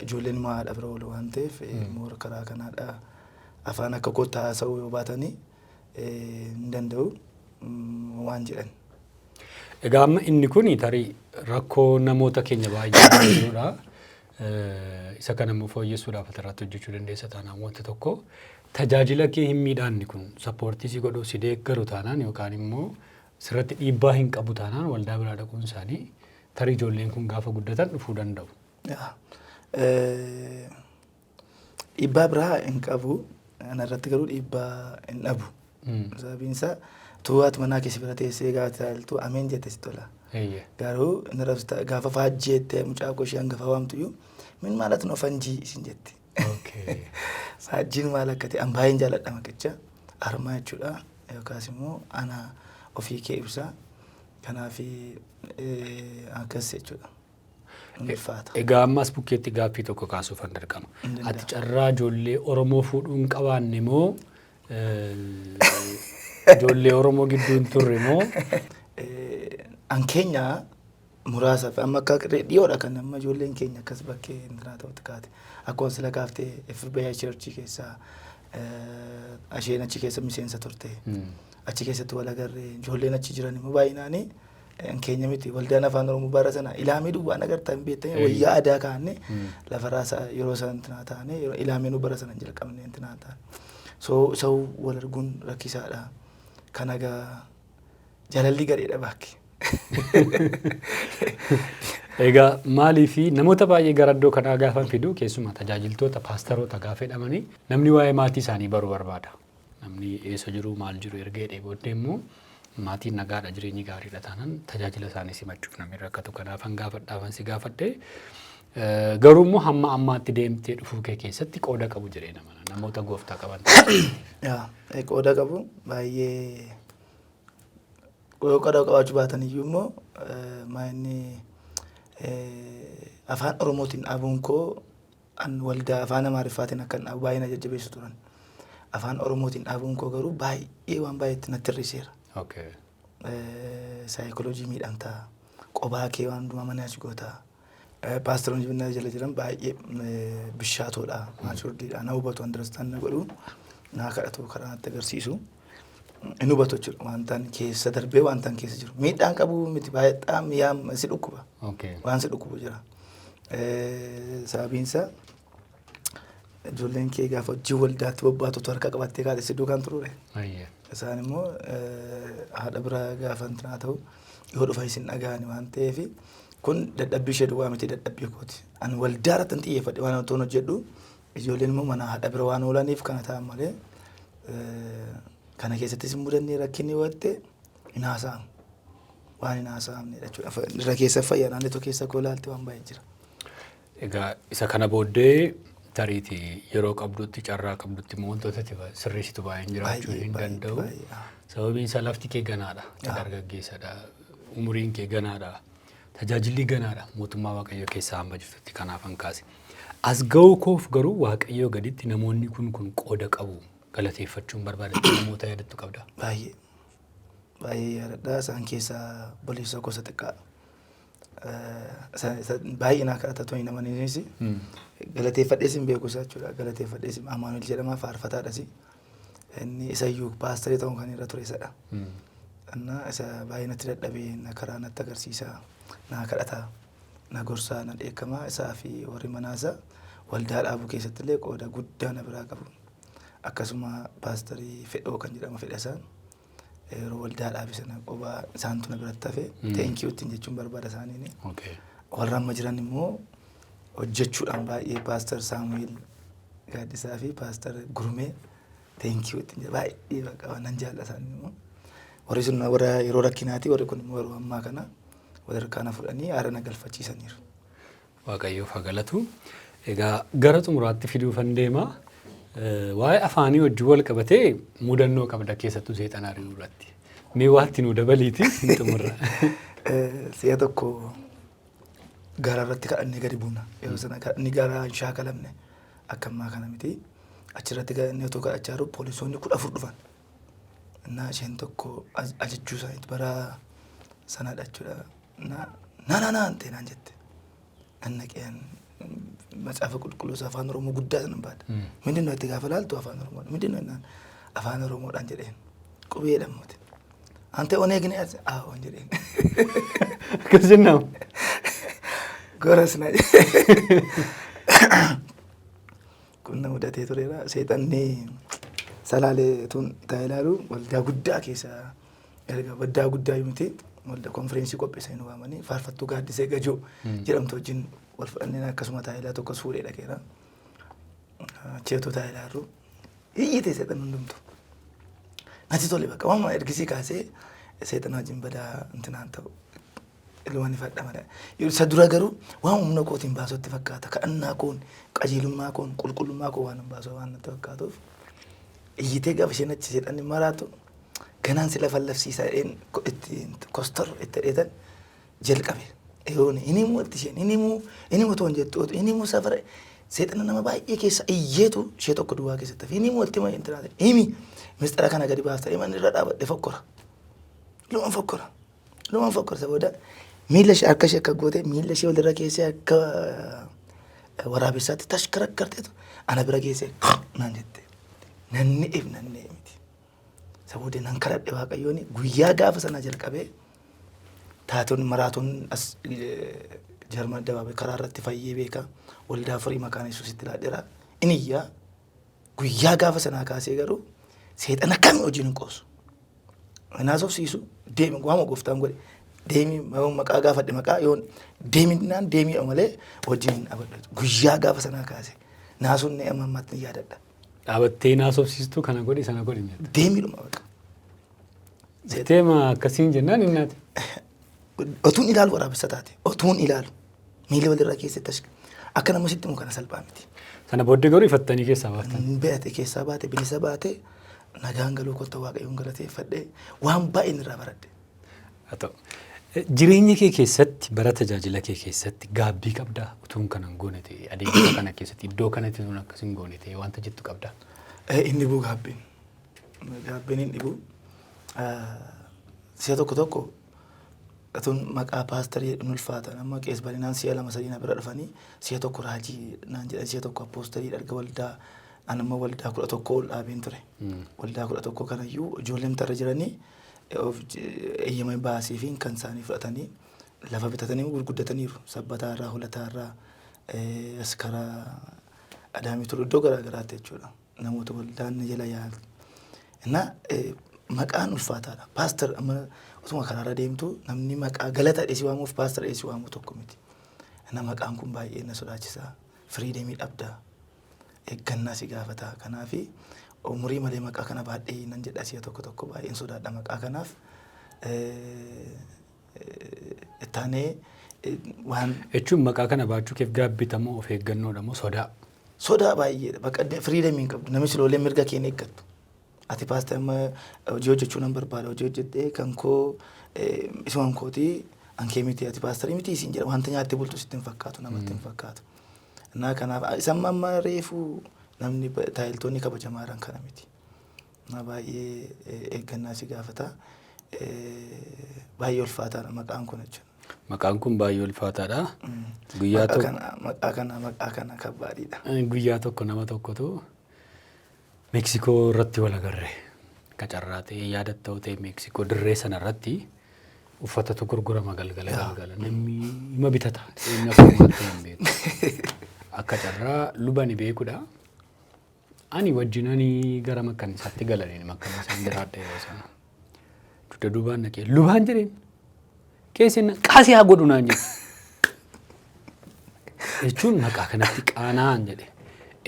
ijoolleen immoo haadha bira oolu waan ta'eef moora karaa kanaadha. Afaan akka kottaa haasa'uu yoo baatanii hin danda'u waan jedhan. Egaa amma inni kun tarii rakkoo namoota keenya baay'ee jirudha. Isa kana immoo fooyyessuudhaaf irratti hojjechuu dandeessa taanaan wanta tokko tajaajila kee hin miidhaanni kun sappoortii si godhuu si deeggaru taanaan yookaan immoo sirratti dhiibbaa hin qabu taanaan waldaa biraa dhaquun isaanii tarii ijoolleen kun gaafa guddatan dhufuu danda'u. Dhiibbaa biraa hin qabu. Anarratti garuu dhiibbaa hin dhabu. Sababiin isaa tuwaati manaa keessa bira teessee gaafa ilaaltu ameen jette si tola. Garuu gaafa faajjii jettee mucaa koo ishee hangafa waamtuyyuu min maalatu no fanjii isin jetti. Faajjiin maal akka ta'e an baay'een jaalladha maqicha armaa jechuudha yookaas immoo ana ofii kee ibsa kanaaf akkas jechuudha. Egaa ammas bukkeetti gaaffii tokko kaasuuf an dargama. Ati carraa ijoollee Oromoo fuudhuu hin qabaanne moo ijoollee Oromoo gidduu hin turre moo? An keenya muraasaaf amma akka dhiyoodha kan amma ijoolleen keenya akkas bakkee intinaa ta'utti kaate. Akkuma sila kaaftee FBI Churchii keessaa asheen achi keessa miseensa turte. Achi keessatti wal agarree ijoolleen achi jiran immoo baay'inaanii keenya miti waldaan afaan Oromoo bara sana ilaamee duwwaan agartaa hin beektanii wayyaa aadaa kaa'annee lafa raasaa yeroo sana intinaa taane ilaamee nu bara sana hin jalqabne intinaa taane. So wal arguun rakkisaadha. Kan agaa jaalalli gadheedha baakki. Egaa maalii fi namoota baay'ee gara iddoo kanaa gaafa fidu keessumaa tajaajiltoota paasteroota gaafa jedhamanii namni waa'ee maatii isaanii baruu barbaada. Namni eessa jiru maal jiru erga jedhee booddee immoo maatiin nagaadha jireenyi gaariidha taanaan tajaajila isaanii simachuuf namni rakkatu kanaafan gaafadhaafan si gaafadhee garuu immoo hamma ammaatti deemtee dhufuu kee keessatti qooda qabu jiree namoota gooftaa qaban. Qooda qabu baay'ee qooda qabaachuu baatan iyyuu immoo maanni afaan Oromootiin dhaabuun koo waldaa afaan Amaariffaatiin akka dhaabu baay'ee na jajjabeessu turan. Afaan Oromootiin dhaabuun koo garuu baay'ee waan baay'eetti natti hir'iseera. Saayikooloojii miidhamtaa qophaa kee waan hundumaa mana achi gootaa. Paasteroonni binnaa jala jiran baay'ee bishaatoodha. Maachurdiidha. Na hubatu andarastaan na godhu naa kadhatu karaa natti agarsiisu. inni hubatu jechuudha wantaan keessa darbee wantaan keessa jiru miidhaan qabu miti baay'ee mi'aam si dhukkuba waan si dhukkubu jira sababiinsa ijoolleen kee gaafa hojii waldaatti bobbaatutu harka qabattee kaadhe si duukaan turure isaan immoo haadha bira gaafa intinaa ta'u yoo dhufa isin dhaga'ani waan ta'eef kun dadhabbii ishee duwwaa miti dadhabbii kooti ani waldaa irratti hin xiyyeeffadhe waan otoo hojjedhu ijoolleen immoo mana haadha bira waan oolaniif kana ta'an malee kana keessattis mudannee rakkinni watte hin haasa'amu waan hin haasa'amnedha jechuudha irra keessa fayyaa naannoo keessa koo ilaalte waan baay'ee jira. Egaa isa kana booddee tariiti yeroo qabdutti carraa qabdutti immoo wantoota sirreessitu baay'een jiraachuu hin danda'u. Sababiin isaa lafti kee ganaadha, dargaggeessadha, umuriin kee ganaadha, tajaajilli ganaadha mootummaa Waaqayyoo keessaa hamba jirtutti kanaaf an kaase. As ga'uu koof garuu Waaqayyoo gaditti namoonni kun qooda qabu galateeffachuun barbaadatu namoota yaadattu qabda. Baay'ee yaadadha isaan keessaa boleessa gosa xiqqaa. Baay'ee naa kadhatatu hin amaniinis galateeffadhees hin beeku isaa jechuudha galateeffadhees Amaanuel jedhama faarfataadhas inni isayyuu paasterii ta'uun kan irra ture isadha. Isa baay'ee natti dadhabee na karaa natti agarsiisa naa kadhata na gorsaa na dheekkamaa isaa fi warri manaasaa waldaa dhaabuu keessatti illee qooda guddaa na biraa qabu. Akkasuma paasterii Fedhoo kan jedhamu Fedhasaan yeroo waldaa dhaabe sana qophaa isaantu na biratti hafe thank you ittiin jechuun barbaada isaaniini. Warra amma jiran immoo hojjechuudhaan baay'ee paaster Saamu'eel Gaaddisaa fi paaster Gurmee thank you ittiin baay'ee baqa nan jaalla isaanii immoo warri sun warra yeroo rakkinaati warri kun immoo yeroo ammaa kana walirraa na fudhanii haara na galfachiisaniiru. Waaqayyoof haa galatu. Egaa gara xumuraatti fiduufan deema. Waa'ee afaanii wajjin wal qabatee mudannoo qabda keessattuu seexanaa irratti. Mee waatti nu dabaliiti xumurra. Si'a tokko gaara irratti kadhannee gadi buuna. Yeroo sana kadhanni gaara hin shaakalamne akka ammaa kana miti. Achirratti kadhannee otoo kadhachaa jiru poolisoonni 14 dhufan. Innaa isheen tokko ajajjuu isaaniitti bara sanadha jechuudha. Naan ta'e naan jette. Annaqeen macaafa qulqulluus afaan Oromoo guddaa sana baadha. Mindinoo itti gaafa laaltu afaan Oromoodha. Mindinoo afaan Oromoodhaan jedheen qubeedhaan moote. Ante oneegne as waan jedheen. Akkas jennamu. Goras na kun nama mudatee tureera. Seexanni salaalee tun ta'e ilaalu waldaa guddaa keessa erga waldaa guddaa miti waldaa konfereensii qopheessanii nu waamanii faarfattuu Gaaddisee Gajoo jedhamtu wajjin wal fudhannee akkasuma taa'ilaa tokkos fuudhee dhaqeera. Cheetoo taa'ilaa irru iyyitee seexan hundumtu. Natti tole bakka waan ergisii kaasee seexan wajjin badaa intinaan ta'u ilmaan ifadha malee. Isa dura garuu waan humna kootiin baasutti fakkaata. Kadhannaa koon qajeelummaa koon qulqullummaa koo waan baasuu waan natti fakkaatuuf iyyitee gaafa isheen achi seexanni maraatu ganaan si lafa lafsiisaa itti kostor itti dheetan jalqabe. Ini muut isheen ini muut waan jettu ini muut safara seexana nama baay'ee keessa iyyeetu ishee tokko duwwaa keessatti hafe ini muut tima intiraate imi mistara kana gadi baafta iman irra dhaabadhe fokkora luman fokkora sabooda miila ishee harka ishee akka goote miila ishee walirra keessee akka waraabessaatti tashkarakkarteetu ana bira geessee naan jette nanni miti sabooda nan kadhadhe Waaqayyooni guyyaa gaafa sana jalqabee taatuun maraatuun as Jarman dabaabee karaa irratti fayyee beeka waldaa furii maqaan Yesuusitti laadheera inni iyyaa guyyaa gaafa sanaa kaasee garuu seexana kamii hojiin hin qoosu. Naas ofsiisu deemi waama gooftaan godhe deemi maqaa gaafadhe maqaa yoon deeminaan deemii malee hojiin hin abadatu guyyaa gaafa sanaa kaasee naasuun ne ammaatti ni yaadadha. Dhaabattee naas ofsiistuu kana godhi sana godhi nyaatta. Deemiidhuma baqa. Teema akkasiin jennaan innaati. Otuun ilaalu waraabessa taate otuun ilaalu miila walirraa keessatti akka nama sitti kana salphaa miti. Sana booddee garuu ifattanii keessaa baaftan. Beete keessaa baate bilisa baate nagaan galuu kotta Waaqayyoon galateeffadhee waan baay'een irraa baradhe. Haa ta'u. Jireenya kee keessatti bara tajaajila kee keessatti gaabbii qabdaa utuun kanan goone ta'e adeemsa kana keessatti iddoo kanatti sun akkasiin goone ta'e wanta jettu qabdaa. Inni buu gaabbiin hin dhibu si'a tokko atun maqaa paasterii ulfaatan amma qees balinaan si'a 2-3 bira dhufanii si'a tokko raajii naan jedhan si'a tokko apoosterii erga waldaa anuma waldaa 11 ol dhaabeen ture. Waldaa 11 kanayyuu ijoolleen tarra jiranii eeyyama baasii fi kan isaanii fudhatanii lafa bitatanii gurguddataniiru. Sabbataarraa, Holataarraa, Askaraa, Adaamii ture iddoo garaa garaatti jechuudha. Namoota waldaan jala yaa'an. Innaa maqaan ulfaataadha. Paaster amma utuma karaarra deemtu namni maqaa galata dheessi waamuuf paaster dheessi waamu tokko miti. Innaa maqaan kun baay'ee na sodaachisaa. Firiidemii dhabdaa. Eeggannaa si gaafata. Kanaafi umurii malee maqaa kana baadhee nan jedha si'a tokko baay'een sodaadha maqaa kanaaf. Ittaanee waan jechuun maqaa kana baachuu keef gaabbitamoo of eeggannoodha moo sodaa? Sodaa baay'eedha. Bakka firiidemii hin qabdu. Namni siloolee mirga kee eeggattu. Ati paaster amma hojii hojjechuu nan barbaada. Hojii hojjedhee kan koo isumaan kootii ankee miti ati paasterii miti isin jedha. Wanta nyaattee bultu sitti hin fakkaatu namatti hin fakkaatu. Innaa kanaaf isaan amma reefuu namni taayiltoonni kabajamaadhaan kana miti. Innaa baay'ee eeggannaa si gaafata. Baay'ee ulfaataadha maqaan kun jechuudha. Maqaan kun baay'ee ulfaataadha. Maqaa kana kabbaadhiidha. Guyyaa tokko nama tokkotu Meeksikoo irratti wal agarre. Qacarraa ta'ee yaadatta'u ta'e Meeksikoo dirree sana irratti uffatatu gurgurama galgala. Namni ima bitata. Inni akkasumaatti hin beeku. Akka carraa lubani beekudha. Ani wajjinanii gara makkannisaatti galaniin makkannisaan jiraadha yeroo sana. Dugda duubaan naqee lubaan jireen keessin qaasii haa godhu naan jedhe. Jechuun maqaa kanatti qaana'aan jedhe.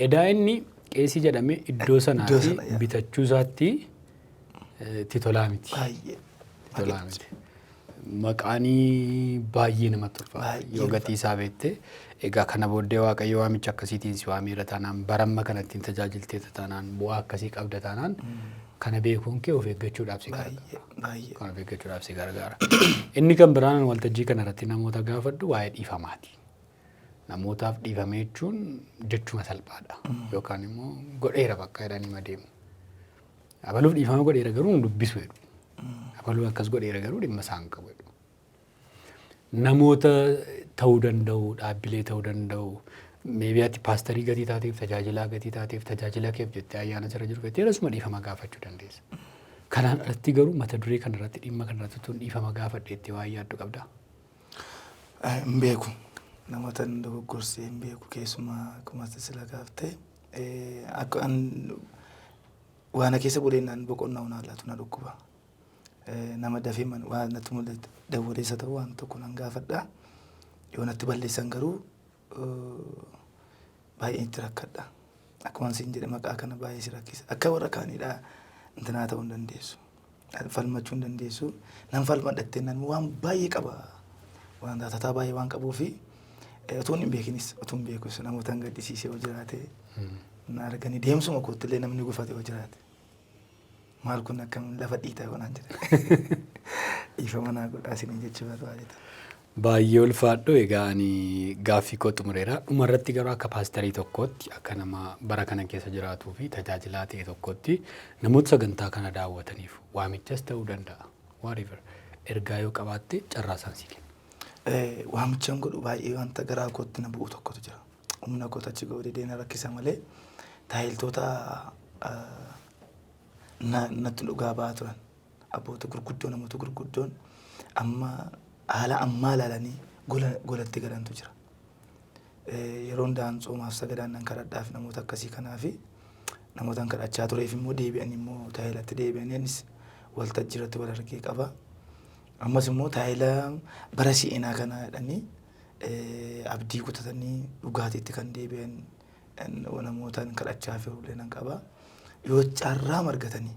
Edaa inni qeesii jedhamee iddoo sanaa fi bitachuu isaatti titolaa miti. Titolaa miti. Maqaanii baay'ee namatti ulfaata. Yoo gatii isaa beekte egaa kana booddee Waaqayyo waamicha akkasiitiin si waameera taanaan baramma kanatti tajaajiltee taanaan bu'aa akkasii qabda taanaan kana beekuun kee of eeggachuudhaaf si gargaara. Kana of eeggachuudhaaf si gargaara. Inni kan biraan waltajjii kanarratti namoota gaafadhu waa'ee dhiifamaati. Namootaaf dhiifame jechuun jechuma salphaadha. Yookaan immoo godheera bakka jedhanii deemu. Abaluuf dhiifama godheera garuu dubbisu jedhu. Abaluu akkas godheera garuu dhimma isaan qabu jedhu. Namoota ta'uu danda'u, dhaabbilee ta'uu danda'u, meebiyaatti paasterii gatii taateef, tajaajilaa gatii taateef, tajaajila keef jettee ayyaana sirra jiru feetee asuma dhiifama gaafachuu dandeessa. Kanaan alatti garuu mata duree kanarratti dhimma kanarratti tun dhiifama gaafadheetti waa yaaddu qabdaa? Hin beeku. Namoota dogoggorsee hin beeku keessumaa akkuma sila gaaftee akka waan keessa buleennaan boqonnaa hunaa laatu na dhukkuba. Nama dafee waan natti mul'ate dawwaleessa ta'uu waan tokko nan gaafadha. Yoo natti balleessan garuu baay'ee itti rakkadha. Akkuma isin jedhe maqaa kana baay'ee si rakkisa. Akka warra kaanidhaa intinaa ta'uu hin dandeessu. Falmachuu hin dandeessu. Nan falmadhattee nan waan baay'ee qaba. Waan taatataa baay'ee waan qabuufi utuun hin beekinis utuun beekus namoota hin gaddisiisee yoo jiraate na arganii deemsuma koottillee namni gufate yoo jiraate. Maal kun akkam lafa dhiitaa yoo naan jedhe. Dhiifama naa godhaa isin jechuu barbaadeta. Baay'ee ulfaadhu egaa ani gaaffii koo xumureera. Dhumarratti garuu akka paasterii tokkootti akka nama bara kana keessa jiraatuu fi tajaajilaa ta'e tokkootti namoota sagantaa kana daawwataniif waamichas ta'uu danda'a. Whatever ergaa yoo qabaatte carraa isaan si kenna. Waamichaan godhu baay'ee wanta garaa kootti na bu'u tokkotu jira. Humna koota achi ga'uu dedeena rakkisa malee taayiltoota natti dhugaa ba'aa turan abboota gurguddoon namoota gurguddoon amma haala ammaa ilaalanii golatti galantu jira. Yeroo hundaan soomaaf sagadaan nan kadhadhaaf namoota akkasii kanaafi namoota kadhachaa tureef immoo deebi'an immoo taayilatti deebi'anis waltajjii irratti wal argee qaba. Ammas immoo taayila bara si'inaa kana jedhanii abdii kutatanii dhugaatiitti kan deebi'an namoota kadhachaa fi ulee nan qaba. Yoo carraa margatanii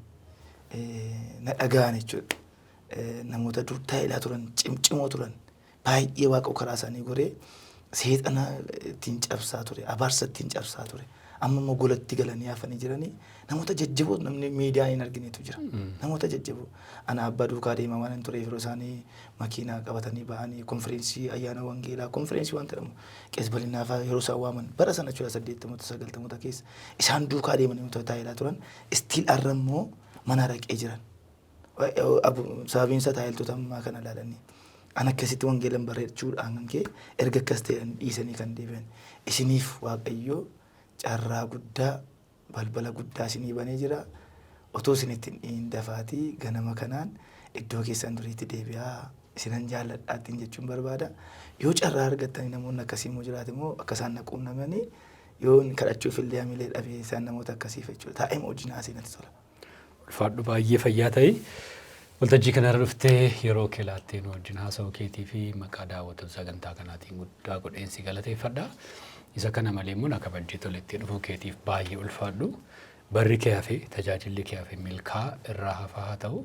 na dhaga'an jechuudha. Namoota dur taayilaa turan cimcimoo turan baay'ee waaqa karaa isaanii goree seexana ittiin cabsaa ture abaarsa ittiin cabsaa ture amma immoo golatti galanii hafanii jiranii namoota jajjaboo namni miidiyaan hin arginetu jira namoota jajjaboo ana abbaa duukaa deemaa waan hin tureef yeroo isaanii makiinaa qabatanii ba'anii konfereensii ayyaana wangeelaa konfereensii waan jedhamu qees bal'inaafaa yeroo isaan waaman bara sana jechuudha 80 keessa isaan duukaa deemanii namoota taayilaa turan istiil arra immoo mana raqee jiran. Sababiinsa taayiltoota ammaa kana ilaalanii an akkasitti wangeelan bareechuudhaan kan kee erga akkas ta'an dhiisanii kan deebi'an isiniif Waaqayyoo carraa guddaa balbala guddaa isinii banee jira. Otoo isinitti hin dafaatii ganama kanaan iddoo keessan duriitti deebi'aa isinan jaalladhaattiin jechuun barbaada. Yoo carraa argattanii namoonni akkasii immoo jiraate immoo akka isaan na quunnamanii yoo kadhachuuf illee hamilee dhabee isaan namoota akkasiif jechuudha. Taa'ee wajjin haaseenatti tola. Ulfaadhu baay'ee fayyaa ta'e. Waltajjii kanarra dhuftee yeroo kee laattee nu wajjin haasa'uu keetii fi maqaa daawwattoota sagantaa kanaatiin guddaa godheensi galateeffadha. Isa kana malee immoo akka kabajjii toletti dhufuu keetiif baay'ee ulfaadhu. Barri kee hafe tajaajilli kee hafe milkaa irraa hafaa haa ta'u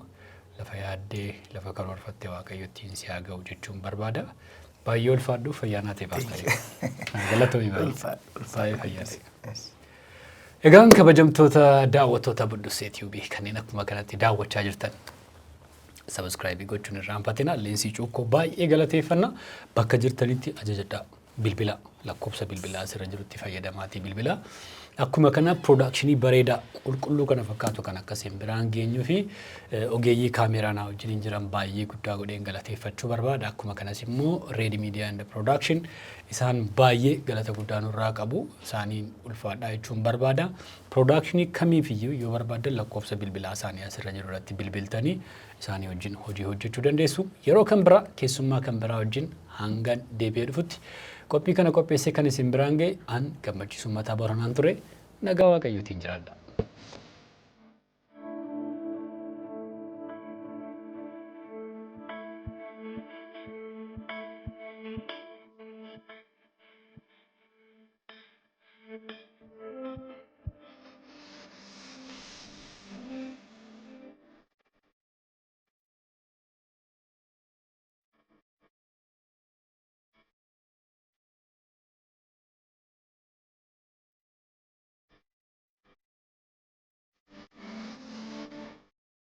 lafa yaaddee lafa karoorfattee waaqayyottiin si haa ga'u jechuun barbaada. Baay'ee ulfaadhu fayyaa naa ta'e baaqalee. Galatoomii baay'ee fayyaa ta'e. Egaan kabajamtoota daawwattoota Buddussee TV kanneen akkuma kanatti daawwachaa jirtan subscribe gochuun irraanfatina. Leensii cuukkoo baay'ee galateeffanna. Bakka jirtanitti ajajadhaa. Bilbila lakkoofsa bilbilaa asirra jirutti fayyadamaatii bilbila. Akkuma kana production bareedaa qulqulluu kana fakkaatu kan akkasiin biraan geenyuu fi ogeeyyii kaameraa naa wajjin jiran baay'ee guddaa godheen galateeffachuu barbaada. Akkuma kanas immoo Red Media and Production isaan baay'ee galata guddaa nurraa qabu. Isaaniin ulfaadhaa jechuun barbaada. Production kamiifiyyuu yoo barbaadan lakkoofsa bilbilaa isaanii asirra jiru irratti bilbiltanii isaanii wajjin hojii hojjechuu dandeessu. Yeroo kan biraa keessummaa kan biraa wajjin hangan deebi'ee dhufutti qophii kana qopheessee kan isin biraan ga'e an gammachiisu mataa baranaan ture nagaa waaqayyootiin jiraadha.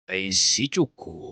Leensii cuukkoo.